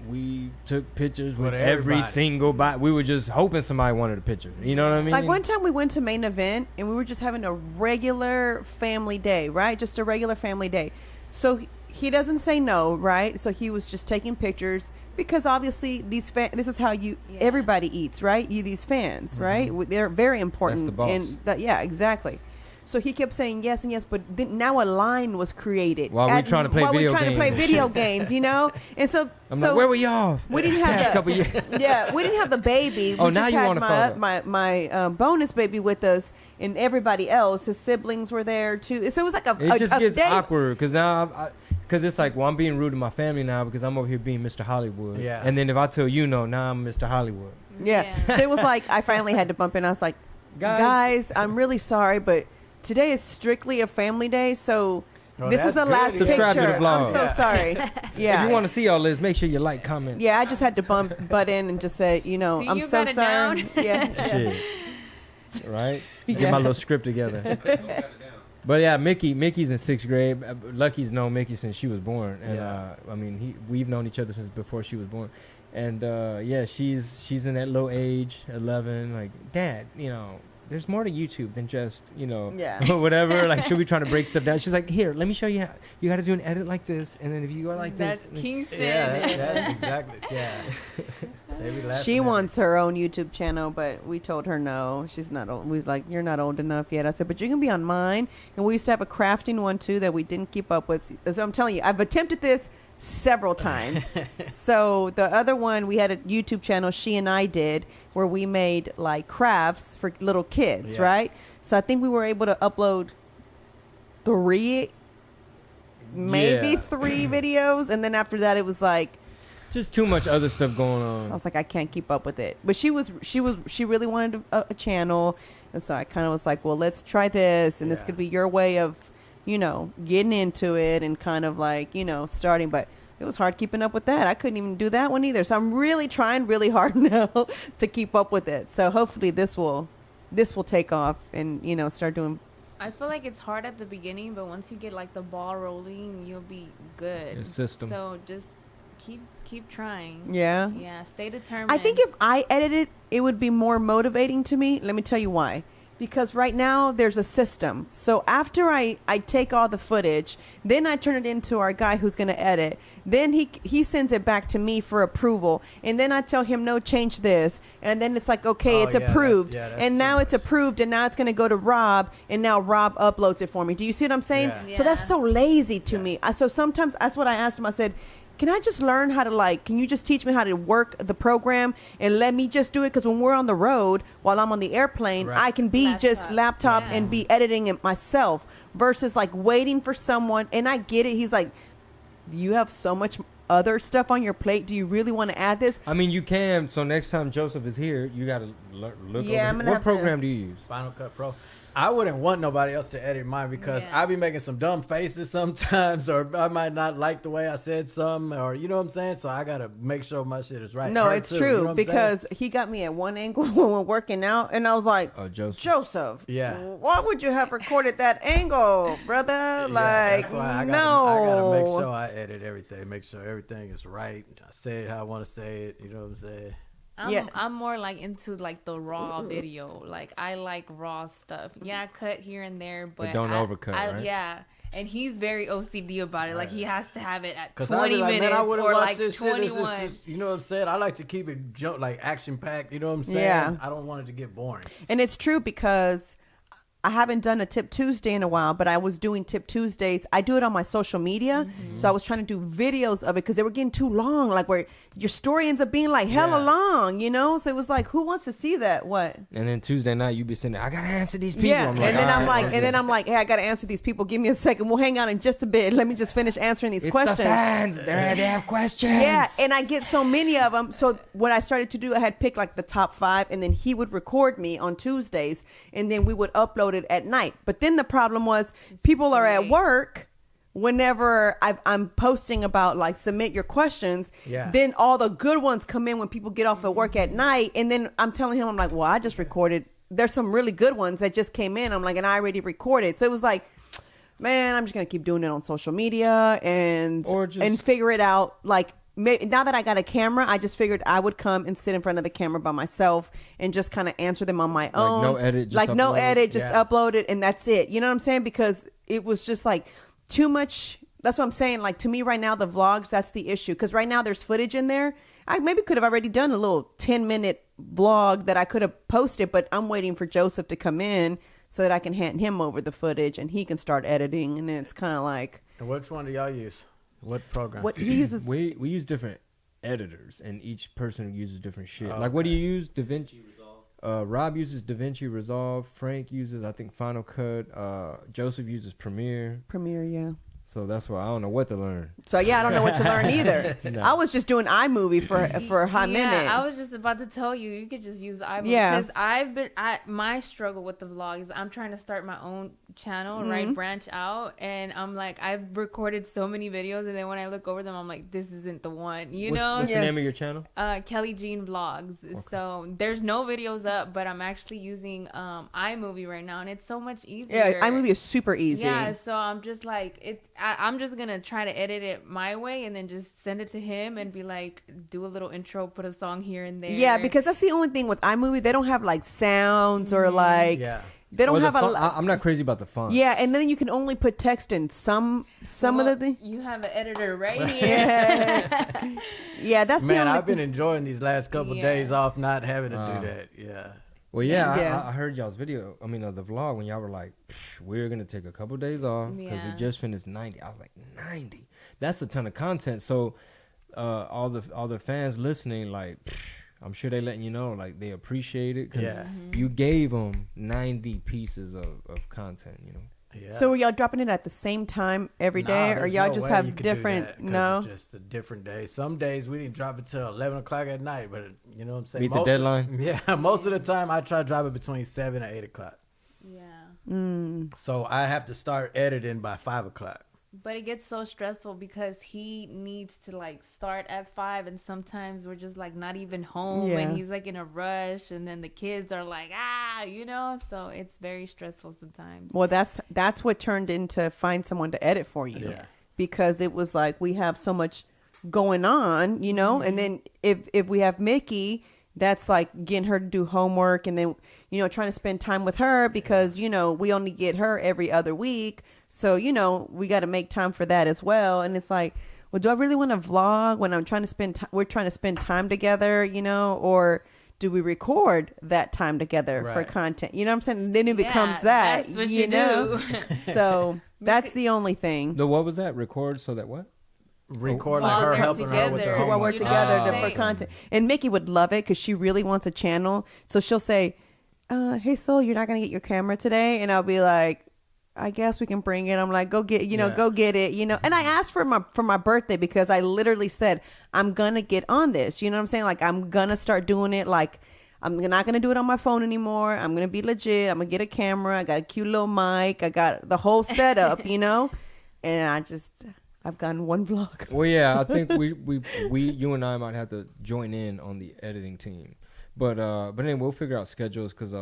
we took pictures with every single body. We were just hoping somebody wanted a picture. You know what I mean? Like, one time we went to Main Event and we were just having a regular family day, right? Just a regular family day. So he doesn't say no, right? So he was just taking pictures because obviously this is how everybody eats, right? These fans, right? They're very important. That's the boss. Exactly. So he kept saying yes and yes, but then now a line was created while we're trying to play video games, And so I'm like, where were y'all? We didn't have we didn't have the baby. We now just you had want to my bonus baby with us, and everybody else. His siblings were there too. So it was like it just gets awkward because now because it's like, well, I'm being rude to my family now because I'm over here being Mr. Hollywood. Yeah. And then if I tell now I'm Mr. Hollywood. Yeah. So it was like I finally had to bump in. I was like, guys, I'm really sorry, but today is strictly a family day, so this is the last Subscribe picture. To the vlog. I'm so sorry. Yeah. If you want to see all this, make sure you like, comment. Yeah, I just had to butt in and just say, I'm so sorry. Yeah. Shit. Right? Get my little script together. But yeah, Mickey's in 6th grade. Lucky's known Mickey since she was born, and we've known each other since before she was born. And she's in that low age, 11. Like, Dad, there's more to YouTube than just, whatever. Like, she'll be trying to break stuff down. She's like, here, let me show you how. You got to do an edit like this, and then if you go like that's this. Kingston. Yeah, that's exactly. Yeah. She wants her own YouTube channel, but we told her no. She's not old. We was like, you're not old enough yet. I said, but you can be on mine. And we used to have a crafting one, too, that we didn't keep up with. So I'm telling you, I've attempted this several times. So the other one, we had a YouTube channel she and I did where we made like crafts for little kids, right? So I think we were able to upload 3 videos, and then after that it was like just too much other stuff going on. I was like, I can't keep up with it. But she really wanted a channel, and so I kind of was like, well, let's try this, and this could be your way of getting into it and kind of like, starting. But it was hard keeping up with that. I couldn't even do that one either. So I'm really trying really hard now to keep up with it. So hopefully this will take off and, start doing. I feel like it's hard at the beginning, but once you get like the ball rolling, you'll be good. Your system. So just keep trying. Yeah. Yeah. Stay determined. I think if I edited it would be more motivating to me. Let me tell you why. because right now there's a system. So after I take all the footage, then I turn it into our guy who's going to edit. Then he sends it back to me for approval. And then I tell him, no, change this. And then it's like, okay, it's approved. That's and now it's approved. And now it's going to go to Rob. And now Rob uploads it for me. Do you see what I'm saying? Yeah. So that's so lazy to me. So sometimes that's what I asked him. I said, can I just learn how to can you just teach me how to work the program and let me just do it? Because when we're on the road, while I'm on the airplane, Right. I can be just laptop and be editing it myself versus waiting for someone. And I get it. He's like, you have so much other stuff on your plate. Do you really want to add this? I mean, you can. So next time Joseph is here, you got to look Yeah, I'm over. gonna What have program do you use? Final Cut Pro. I wouldn't want nobody else to edit mine because I be making some dumb faces sometimes, or I might not like the way I said something, or you know what I'm saying. So I gotta make sure my shit is right. No, Her it's too, true you know what I'm because saying? he got me at one angle when we're working out, and I was like, Oh, Joseph. Joseph, Yeah. why would you have recorded that angle, brother? Yeah, Like, that's why I no. gotta make sure I edit everything, make sure everything is right. I say it how I want to say it. You know what I'm saying? I'm more into the raw video. I like raw stuff. Yeah, cut here and there, but don't overcut, right? Yeah. And he's very OCD about it. He has to have it at 20 I be minutes man, I wouldn't or watch this 21. Shit. You know what I'm saying? I like to keep it action packed. You know what I'm saying? Yeah. I don't want it to get boring. And it's true because I haven't done a Tip Tuesday in a while, but I was doing Tip Tuesdays. I do it on my social media. So I was trying to do videos of it because they were getting too long, where your story ends up being hella long, you know? So it was who wants to see that? What? And then Tuesday night, you be sitting there, I got to answer these people. Yeah. I'm And then all I'm right, hey, I got to answer these people. Give me a second. We'll hang out in just a bit. Let me just finish answering these it's questions. the fans. They have questions. Yeah, and I get so many of them. So what I started to do, I had picked the top 5, and then he would record me on Tuesdays, and then we would upload it at night. But then the problem was people are at work whenever I'm posting about submit your questions. Yeah. Then all the good ones come in when people get off at work at night, and then I'm telling him, I'm like, well, I just recorded. There's some really good ones that just came in. I'm like, and I already recorded. So it was man, I'm just gonna keep doing it on social media and figure it out. Now that I got a camera, I just figured I would come and sit in front of the camera by myself and just kind of answer them on my own. No edit, just upload. No edit, just upload it, and that's it. You know what I'm saying? Because it was just too much. That's what I'm saying. To me right now, the vlogs, that's the issue. Because right now there's footage in there. I maybe could have already done a little 10-minute vlog that I could have posted, but I'm waiting for Joseph to come in so that I can hand him over the footage and he can start editing. And then it's kind of And which one do y'all use? What program? what he uses. We use different editors, and each person uses different shit. Oh, what do you use? DaVinci Resolve. Rob uses DaVinci Resolve. Frank uses, I think, Final Cut. Joseph uses Premiere. Yeah. So that's why I don't know what to learn. So yeah, I don't know what to learn either. No. I was just doing iMovie for a hot minute. I was just about to tell you could just use iMovie. Yeah. Because my struggle with the vlog is I'm trying to start my own channel, right? Branch out, and I'm I've recorded so many videos, and then when I look over them, I'm like, this isn't the one, you know? What's the name of your channel? Kelly Jean Vlogs. Okay. So there's no videos up, but I'm actually using iMovie right now, and it's so much easier. Yeah, iMovie is super easy. Yeah, so I'm just I'm just gonna try to edit it my way and then just send it to him and be do a little intro, put a song here and there. Yeah, because that's the only thing with iMovie. They don't have sounds or they don't have I'm not crazy about the font. Yeah, and then you can only put text in some of the things. You have an editor right here. Yeah, yeah, that's the only. I've been enjoying these last couple days off not having to do that. Yeah. Well, yeah. I heard y'all's video. I mean, the vlog when y'all were like, we're gonna take a couple days off because we just finished 90. I was like, 90. That's a ton of content. So, all the fans listening, I'm sure they letting you know, they appreciate it because you gave them 90 pieces of content. You know. Yeah. So are y'all dropping it at the same time every day, or y'all just have different? No, it's just a different day. Some days we didn't drop it till 11 o'clock at night, but you know what I'm saying. Meet the deadline. Yeah, most of the time I try to drop it between 7 and 8 o'clock. Yeah. So I have to start editing by 5 o'clock. But it gets so stressful because he needs to start at 5, and sometimes we're just not even home, and he's in a rush, and then the kids are you know, so it's very stressful sometimes. Well, that's what turned into find someone to edit for you, because it was we have so much going on, you know, and then if we have Mickey, that's like getting her to do homework, and then, you know, trying to spend time with her because, you know, we only get her every other week. So, you know, we got to make time for that as well. And it's like, well, do I really want to vlog when I'm trying to spend we're trying to spend time together, you know, or do we record that time together for content? You know what I'm saying? Then it becomes that. That's what you know? do. So that's the only thing. No, what was that? Record so that what? Record While like her they're helping her with together. the While we're homework. together for Same. content. And Mickey would love it because she really wants a channel. So she'll say, hey, Soul, you're not going to get your camera today? And I'll be like, I guess we can bring it. I'm like, go get, you know, go get it, you know. And I asked for my birthday because I literally said, I'm going to get on this. You know what I'm saying? Like, I'm going to start doing it. Like, I'm not going to do it on my phone anymore. I'm going to be legit. I'm going to get a camera. I got a cute little mic. I got the whole setup, you know. And I've gotten one vlog. Well, yeah, I think you and I might have to join in on the editing team, but then we'll figure out schedules because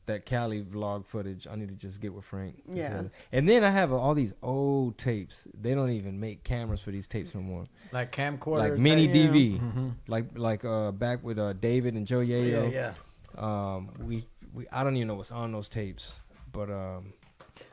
that Cali vlog footage I need to just get with Frank. Yeah. And then I have all these old tapes. They don't even make cameras for these tapes no more. Like camcorder, Like mini tape. DV, Mhm. like back with David and Joe Yayo. Yeah. We I don't even know what's on those tapes, but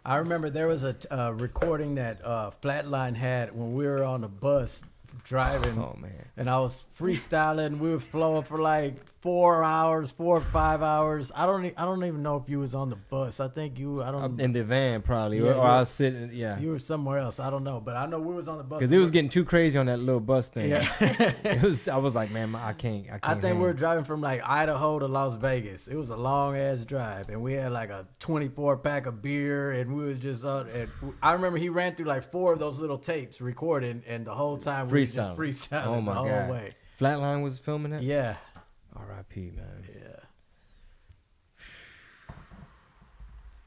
I remember there was a recording that Flatline had when we were on the bus driving. oh man. And I was freestyling. We were flowing for like 4 hours, 4 or 5 hours. I don't even know if you was on the bus. I think you. I don't. In the van probably, Yeah, or I was sitting. Yeah. You were somewhere else. I don't know, but I know we was on the bus. Because it was getting too crazy on that little bus thing. Yeah. It was. I was like, man, I can't. I think we were driving from like Idaho to Las Vegas. It was a long ass drive, and we had like a 24 pack of beer, and we was just. And I remember he ran through like 4 of those little tapes recording, and the whole time we were just freestyling Oh my the whole God. way. Flatline was filming that. Yeah, R.I.P. Man. yeah.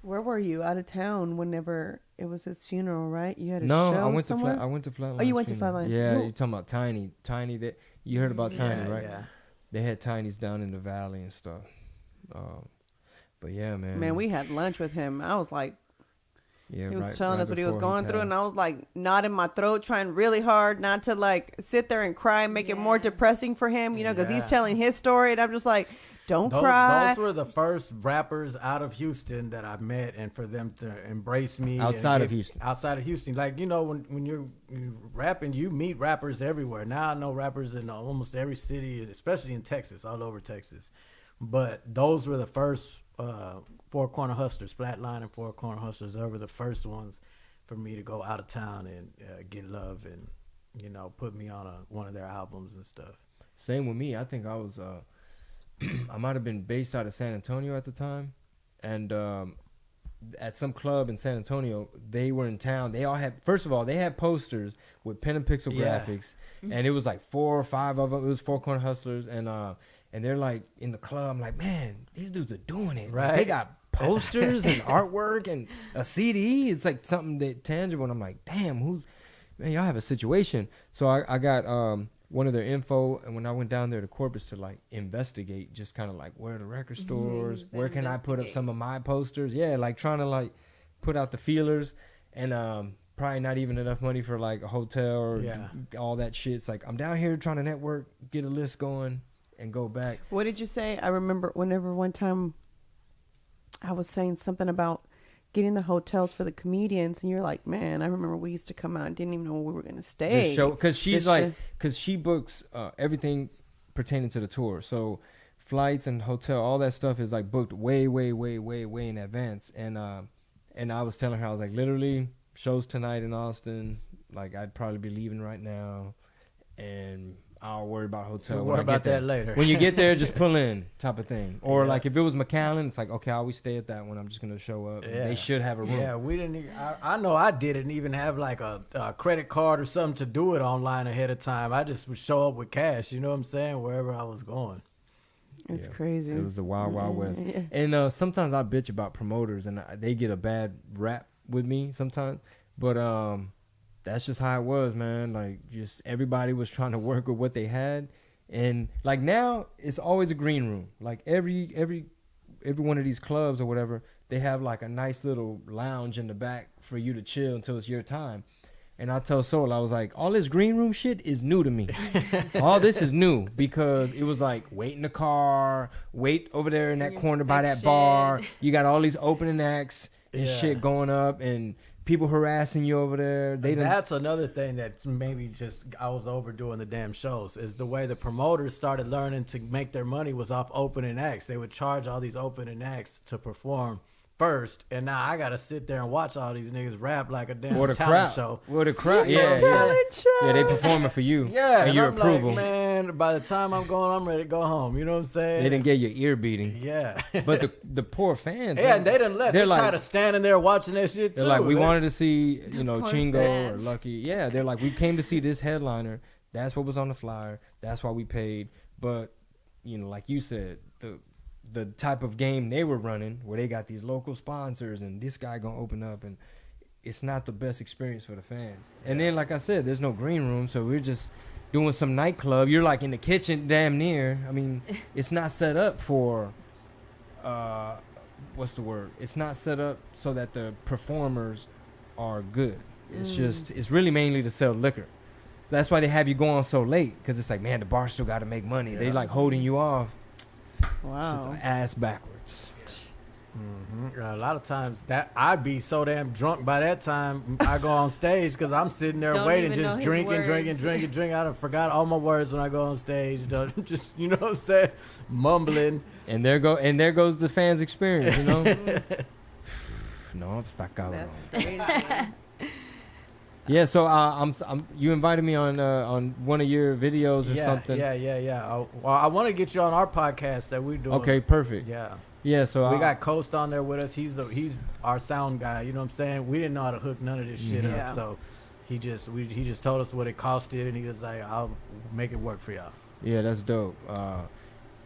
Where were you? Out of town whenever it was his funeral, right? You had a No, show I went somewhere? to Flatline. Oh, you went to Flatline. Yeah, Who- you're talking about Tiny. That you heard about Tiny, right? Yeah. They had Tinies down in the valley and stuff. But yeah, man. Man, we had lunch with him. I was like, Yeah, he was right- telling right us what he was before going through, and passed. I was like knotting my throat, trying really hard not to like sit there and cry and make it more Yeah. depressing for him, you know, because he's Yeah. telling his story, and I'm just like, don't Those, cry. those were the first rappers out of Houston that I met, and for them to embrace me and Outside of Houston. Outside of Houston, like you know, when you're rapping, you meet rappers everywhere. Now I know rappers in almost every city, especially in Texas, all over Texas. But those were the first Four Corner Hustlers, Flatline and Four Corner Hustlers. They were the first ones for me to go out of town and get love and put me on one of their albums and stuff. Same with me. I think I was. I might have been based out of San Antonio at the time, and at some club in San Antonio, they were in town. They all had. First of all, they had posters with pen and pixel Yeah. graphics, and it was like 4 or 5 of them. It was Four Corner Hustlers, and they're like in the club. I'm like, man, these dudes are doing it. Like, Right. they got posters and artwork and a CD. It's like something that tangible. And I'm like, damn, man, y'all have a situation. So I got one of their info, and when I went down there to Corpus to like investigate, just kind of like where are the record stores, where can I put up some of my posters? Yeah, like trying to like put out the feelers, and probably not even enough money for like a hotel or all that shit. It's like I'm down here trying to network, get a list going, and go back. What did you say? I remember whenever one time I was saying something about getting the hotels for the comedians, and you're like, man, I remember we used to come out and didn't even know where we were going to stay. Just show, because she's Just like, because she books everything pertaining to the tour. So flights and hotel, all that stuff is like booked way in advance. And I was telling her, I was like, literally shows tonight in Austin. Like I'd probably be leaving right now, and I'll worry about hotel. We'll when worry I get about there. that later. When you get there, just pull in, type of thing. Or Yeah. like if it was McAllen, it's like, okay, I always stay at that one. I'm just gonna show up. Yeah. They should have a room. Yeah, we didn't. I know I didn't even have like a credit card or something to do it online ahead of time. I just would show up with cash. You know what I'm saying? Wherever I was going. It's Yeah. crazy. It was the wild west. Yeah. And sometimes I bitch about promoters, and they get a bad rap with me sometimes. But that's just how it was, man. Like, just everybody was trying to work with what they had. And like now, it's always a green room. Like every one of these clubs or whatever, they have like a nice little lounge in the back for you to chill until it's your time. And I tell Soul, I was like, all this green room shit is new to me. All this is new because it was like, wait in the car, wait over there in that Your corner by that section. bar. You got all these opening acts and Yeah. shit going up and people harassing you over there. They done, That's another thing that maybe just I was overdoing the damn shows is the way the promoters started learning to make their money was off opening acts. They would charge all these opening acts to perform first, and now I gotta sit there and watch all these niggas rap like a damn or the talent crowd. show. Or the crowd. You know Yeah, what I'm yeah. saying? Talent show. Yeah, they performing for you. Yeah, and your I'm approval. like, man, by the time I'm going, I'm ready to go home. You know what I'm saying? They didn't get your ear beating. Yeah, But the poor fans. yeah, man, and they didn't let. they're They like- tried to stand there watching that shit too. They're like, we man. wanted to see, Poor Chingo or fans. Lucky. Yeah, they're like, we came to see this headliner. That's what was on the flyer. That's why we paid. But, like you said, the type of game they were running, where they got these local sponsors and this guy gonna open up, and it's not the best experience for the fans. And then, like I said, there's no green room, so we're just doing some nightclub. You're like in the kitchen, damn near. I mean, it's not set up for. What's the word? It's not set up so that the performers are good. It's just, it's really mainly to sell liquor. So that's why they have you go on so late, because it's like, man, the bar still got to make money. They Yeah. like holding you off. Wow. It's ass backwards. A lot of times that I'd be so damn drunk by that time I go on stage because I'm sitting there Don't waiting, even know just his drinking. I done forgot all my words when I go on stage. Just you know what I'm saying, mumbling. And there goes the fans' experience. No, I'm stuck out. That's crazy. Yeah, so I'm you invited me on one of your videos or something. Yeah. Well, I want to get you on our podcast that we do. Okay, perfect. Yeah. Yeah, so We got Coast on there with us. He's our sound guy. You know what I'm saying? We didn't know how to hook none of this shit Yeah. up, so he just told us what it costed, and he was like, "I'll make it work for y'all." Yeah, that's dope.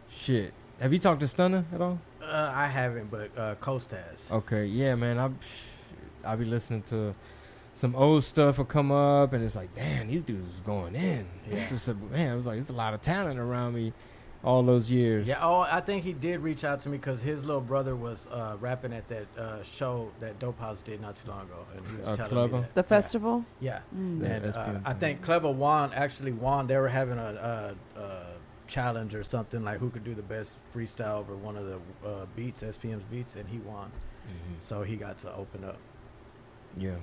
Shit, have you talked to Stunner at all? I haven't, but Coast has. Okay, yeah, man. I be listening to some old stuff will come up, and it's like, damn, these dudes was going in. Yeah. It's just it was like, it's a lot of talent around me all those years. Yeah. Oh, I think he did reach out to me because his little brother was rapping at that show that Dope House did not too long ago, and he was telling Clever? me that. The festival? Yeah. Mm. Yeah, And that's beautiful. I think Clever won. They were having a challenge or something, like who could do the best freestyle over one of the beats, SPM's beats, and he won. Mhm. So he got to open up. Yeah.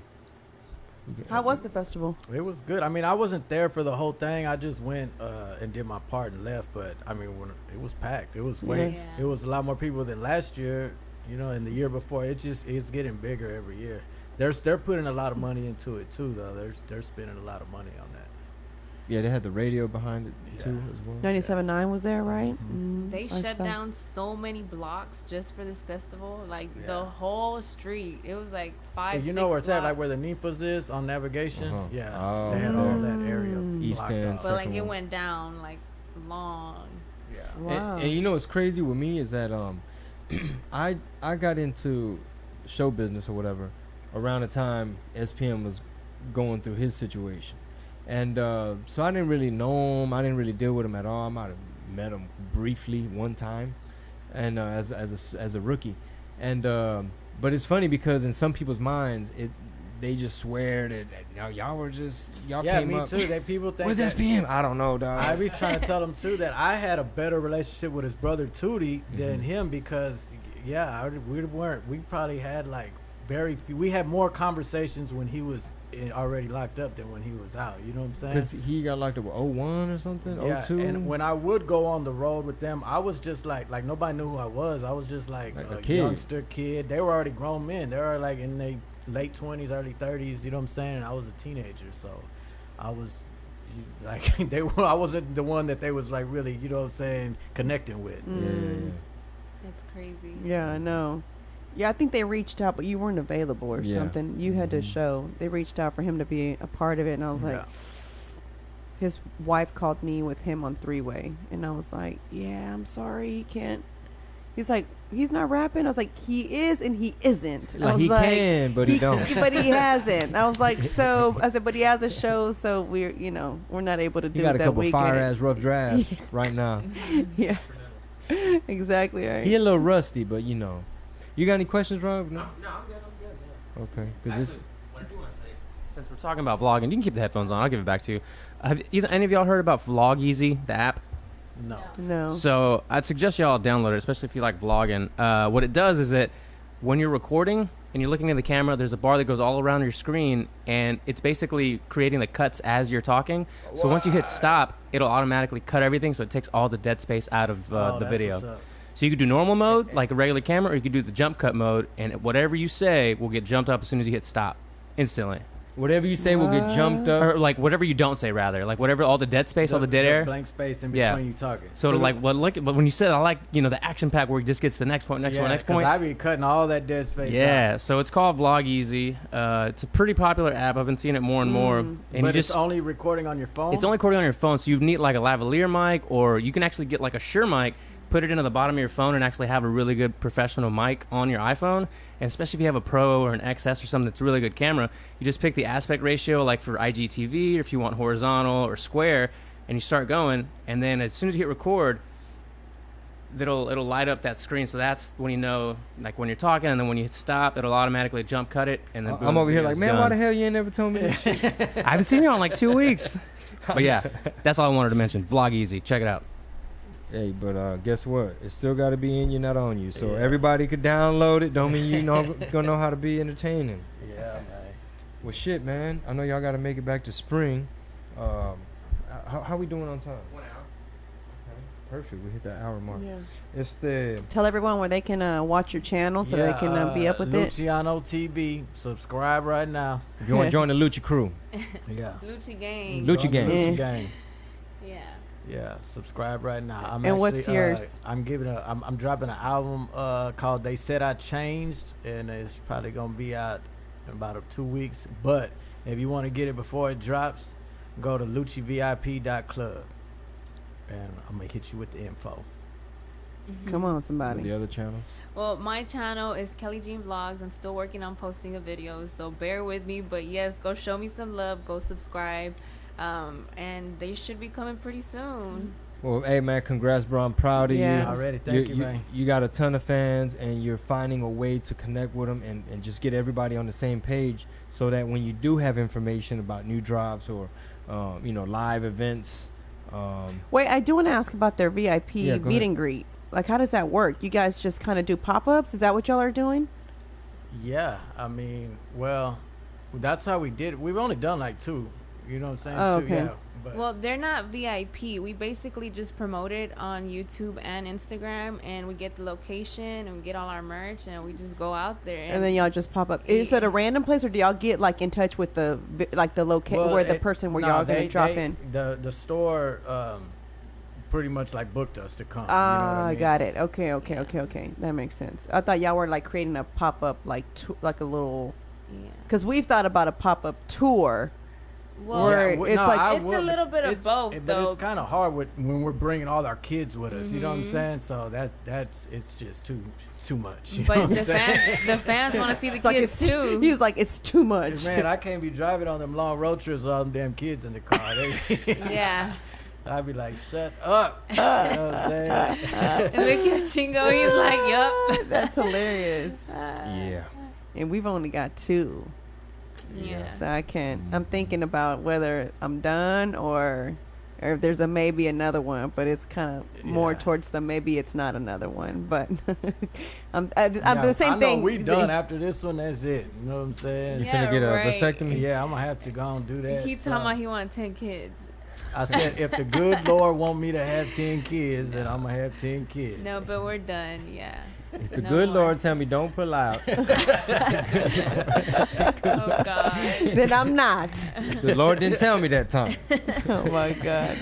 How was the festival? It was good. I mean, I wasn't there for the whole thing. I just went and did my part and left. But I mean, when it was packed. It was Yeah. It was a lot more people than last year. And the year before, it's getting bigger every year. They're putting a lot of money into it too, though. They're spending a lot of money on that. Yeah, they had the radio behind it too Yeah. as well. 97.9 was there, right? Mhm. They I shut saw. down so many blocks just for this festival. Like Yeah. the whole street. It was like Hey, 5. you know where it's at, like blocks. where the Nifas is on navigation. Uh-huh. Yeah, Oh, they had okay. all that area East blocked End, off. But like second it one. went down like long. Yeah. Wow. And you know what's crazy with me is that I got into show business or whatever around the time SPM was going through his situation, and so I didn't really know him. I didn't really deal with him at all. I might have met him briefly one time, and as a rookie, and but it's funny because in some people's minds they just swear that y'all Yeah, came me up. too. People think What's that, SPM? I don't know, dog. I be trying to tell them too that I had a better relationship with his brother Tootie than him because we probably had like very few. We had more conversations when he was already locked up than when he was out. You know what I'm saying? Because he got locked up with 01 or something, 02. And when I would go on the road with them, I was just like nobody knew who I was. I was just like Like a a kid. youngster kid. They were already grown men. They were like in their late 20s, early 30s. You know what I'm saying? And I was a teenager, so I was like I wasn't the one that they was like really, you know what I'm saying, connecting with. Yeah. That's crazy. Yeah, I know. Yeah, I think they reached out, but you weren't available or Yeah. something. You had to Mhm. show. They reached out for him to be a part of it, and I was like, Yeah. his wife called me with him on three-way, and I was like, yeah, I'm sorry, he can't. He's like, he's not rapping. I was like, he is and he isn't. I Like was he can, but he don't. but he hasn't. I was like, so I said, but he has a show, so we're not able to do You got it a that couple weekend. fire ass rough drafts right now. Yeah, exactly right. He a little rusty, but you know. You got any questions, Rob? No. No, I'm good. Okay. 'Cause this, Actually, what I do want to say, Since we're talking about vlogging, you can keep the headphones on. I'll give it back to you. Have any of y'all heard about Vlogeasy, the app? No. So I'd suggest y'all download it, especially if you like vlogging. What it does is that when you're recording and you're looking at the camera, there's a bar that goes all around your screen, and it's basically creating the cuts as you're talking. So once you hit stop, it'll automatically cut everything, so it takes all the dead space out of the video. So you could do normal mode, like a regular camera, or you could do the jump cut mode, and whatever you say will get jumped up as soon as you hit stop, instantly. Whatever you say will get jumped up. Or like whatever you don't say, rather. Like whatever, all the dead space, all the dead air. Blank space in between you talking. So like, but when you said, I like, the action pack where it just gets to the next point, next point. I be cutting all that dead space Yeah, out. so it's called Vlogeasy. It's a pretty popular app. I've been seeing it more and more. And but it's only recording on your phone? It's only recording on your phone, so you need like a lavalier mic, or you can actually get like a Shure mic, put it into the bottom of your phone, and actually have a really good professional mic on your iPhone. And especially if you have a Pro or an XS or something that's a really good camera, you just pick the aspect ratio, like for IGTV, or if you want horizontal or square, and you start going. And then as soon as you hit record, it'll light up that screen. So that's when you know, like when you're talking, and then when you hit stop, it'll automatically jump cut it. And then boom, I'm over here like, man, done. why the hell you ain't never told me this shit? I haven't seen you in like 2 weeks. But yeah, that's all I wanted to mention. Vlogeasy, check it out. Hey, but guess what? It still got to be in you, not on you. So everybody could download it. Don't mean you gonna know how to be entertaining. Yeah, man. Well, shit, man. I know y'all got to make it back to spring. How we doing on time? 1 hour. Okay, perfect. We hit that hour mark. Yeah. It's the Tell everyone where they can watch your channel so they can be up with it. Luciano TV. Subscribe right now. if you want to join the Lucha crew, Yeah. Lucha Gang. Lucha Gang. Lucha Gang. Yeah. Yeah, subscribe right now. And what's yours? I'm dropping an album called "They Said I Changed," and it's probably gonna be out in about 2 weeks. But if you want to get it before it drops, go to lucivip.club, and I'm gonna hit you with the info. Come on, the somebody. other channels. Well, my channel is Kelly Jean Vlogs. I'm still working on posting a videos, so bear with me. But yes, go show me some love. Go subscribe. And they should be coming pretty soon. Well, hey, man, congrats, bro. I'm proud of you. Already, thank you, man. You got a ton of fans, and you're finding a way to connect with them and just get everybody on the same page so that when you do have information about new drops or, live events. Wait, I do want to ask about their VIP Yeah, go meet ahead. and greet. Like, how does that work? You guys just kind of do pop-ups? Is that what y'all are doing? Yeah, I mean, well, that's how we did it. We've only done like 2. You know what I'm saying? Oh, 2, okay. yeah. But Well, they're not VIP. We basically just promote it on YouTube and Instagram, and we get the location and we get all our merch, and we just go out there. And then y'all just pop up. Is it a random place, or do y'all get like in touch with the location Well, where the person where y'all gonna drop in? The store pretty much like booked us to come. Ah, you know what I mean? got it. Okay. That makes sense. I thought y'all were like creating a pop up like a little. Yeah. Because we've thought about a pop up tour. Well, Where it's like- I It's a little bit of both, but though. it's kind of hard when we're bringing all our kids with us. You know what Mm-hmm. I'm saying? So it's just too much. You know But what I'm saying? the fans want to see the It's like kids it's too. He's like, it's too much. Man, I can't be driving on them long road trips with all them damn kids in the car. Yeah. I'd be like, shut up. You know what I'm saying? And look at Chingo. He's like, yup. That's hilarious. Yeah. And we've only got 2. Yeah. So I can't. I'm thinking about whether I'm done or if there's maybe another one, but it's kind of more Yeah. towards the maybe it's not another one. But I'm Now, the same I know thing. we done after this one. That's it. You know what I'm saying? You Yeah, finna get a right. vasectomy? Yeah, I'm gonna have to go and do that. He so. talking about he want 10 kids. I said, if the good Lord want me to have 10 kids, then I'm gonna have 10 kids. No, but we're done. Yeah. If the No good more. Lord tell me don't pull out, Oh God. Then I'm not. the Lord didn't tell me that time. Oh my God.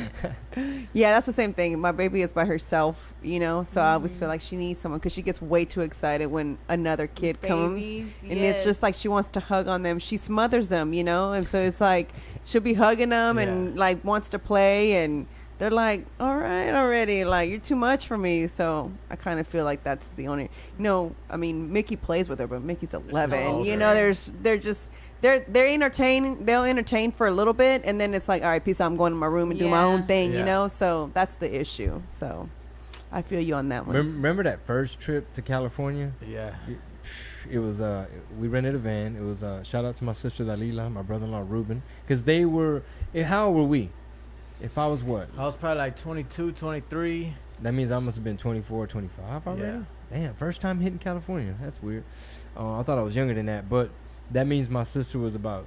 Yeah, that's the same thing. My baby is by herself, so I always feel like she needs someone because she gets way too excited when another kid comes. Babies, And it's yes. just like she wants to hug on them. She smothers them, and so it's like she'll be hugging them and like wants to play, and they're like, all right already, like you're too much for me. So I kind of feel like that's the only, I mean, Mickey plays with her, but Mickey's 11. older. They're entertaining. They'll entertain for a little bit, and then it's like, all right, peace out. I'm going to my room and do my own Yeah. thing, Yeah. So that's the issue. So I feel you on that one. Remember that first trip to California? Yeah. it was we rented a van. It was shout out to my sister Dalila, my brother-in-law Ruben, because they were. How old were we? If I was what? I was probably like 22, 23. That means I must have been 24, 25 already. Yeah. Damn, first time hitting California. That's weird. I thought I was younger than that, but that means my sister was about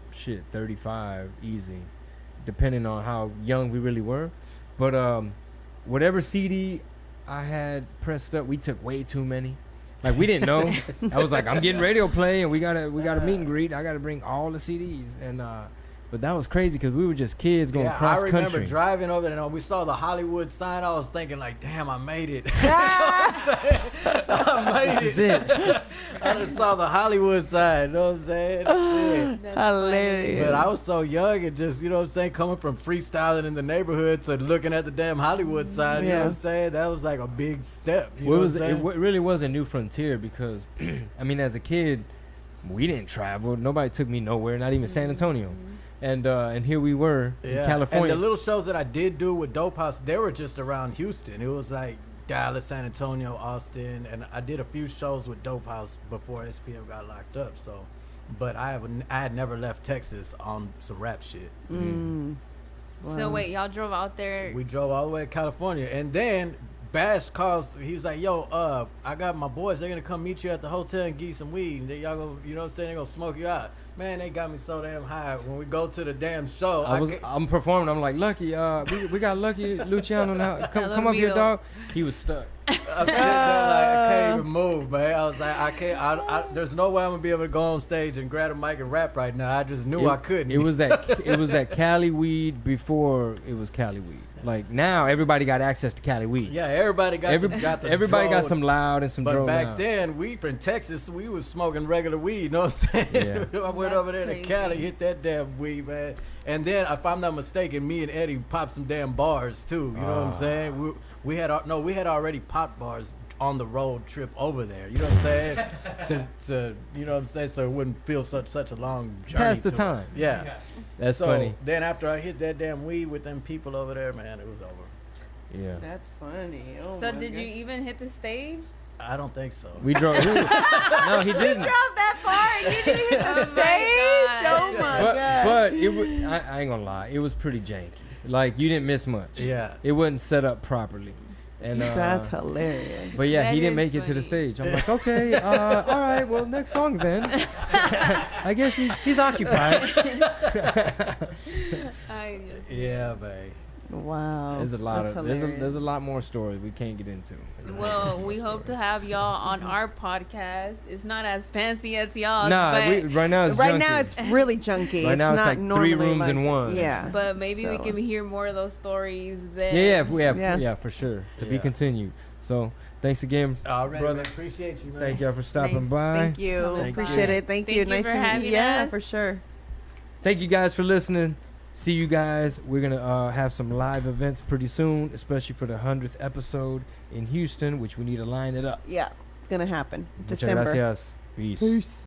35 easy, depending on how young we really were. But whatever CD I had pressed up, we took way too many. Like we didn't know. I was like, I'm getting radio play, and we got a meet and greet. I got to bring all the CDs, and but that was crazy because we were just kids going cross country. I remember driving over there, and we saw the Hollywood sign. I was thinking like, damn, I made it. I made This is it. I just saw the Hollywood sign. You know what I'm saying? Shit. That's Hilarious. But I was so young and just, you know what I'm saying, coming from freestyling in the neighborhood to looking at the damn Hollywood sign, you know what I'm saying? That was like a big step. You know what I'm saying? It really was a new frontier because, I mean, as a kid, we didn't travel. Nobody took me nowhere, not even San Antonio. And here we were in California. And the little shows that I did do with Dope House, they were just around Houston. It was like Dallas, San Antonio, Austin, and I did a few shows with Dope House before SPM got locked up. So, but I had never left Texas on some rap shit. Mm. So wait, y'all drove out there. We drove all the way to California, and then Bash calls. He was like, "Yo, I got my boys. They're gonna come meet you at the hotel and give you some weed. And y'all gonna, you know what I'm saying? They're gonna smoke you out." Man, they got me so damn high. When we go to the damn show, I'm performing. I'm like, Lucky, we got Lucky Luciano now. Come up here, dog. He was stuck. I'm sitting there like, I can't even move, man. I was like, I can't. There's no way I'm gonna be able to go on stage and grab a mic and rap right now. I just knew I couldn't. It was that Cali weed before it was Cali weed. Like now, everybody got access to Cali weed. Yeah, everybody got everybody got some loud and some. But back loud. then, we from Texas, we was smoking regular weed. You know what I'm saying? Yeah. I went over there to Cali, hit that damn weed, man. And then, if I'm not mistaken, me and Eddie popped some damn bars too. You know what I'm saying? We had already popped bars on the road trip over there. You know what I'm saying? to you know what I'm saying? So it wouldn't feel such a long journey. Pass the to time. us. Yeah. That's funny. Then after I hit that damn weed with them people over there, man, it was over. Yeah. That's funny. Oh So my did God. you even hit the stage? I don't think so. We drove. No, he You didn't. drove that far and you didn't hit the Oh my stage? God. Oh my God. But it was. I ain't gonna lie. It was pretty janky. Like you didn't miss much. Yeah. It wasn't set up properly. And That's hilarious. But yeah, That he didn't is make it to the funny. stage. I'm like, okay, all right, well, next song then. I guess he's occupied. Yeah, babe. Wow. There's a lot That's of hilarious. there's a lot more stories we can't get into. Well, we hope to have y'all on our podcast. It's not as fancy as y'all. Nah, but, right now it's Right junky. now it's really junky. Right now it's not like 3 normally rooms like in one. Yeah. but maybe we So- can hear more of those stories then. Yeah, for sure. To be Yeah. continued. So thanks again, Alright, brother. man. Appreciate you, man. Thank y'all for stopping Thanks. by. Thank you. Thank Appreciate you. it. Thank Thank you. you Nice for to meet having you. Yeah, us. for sure. Thank you guys for listening. See you guys. We're gonna have some live events pretty soon, especially for the 100th episode in Houston, which we need to line it up. Yeah, it's gonna happen. Muchas December. gracias. Peace. Peace.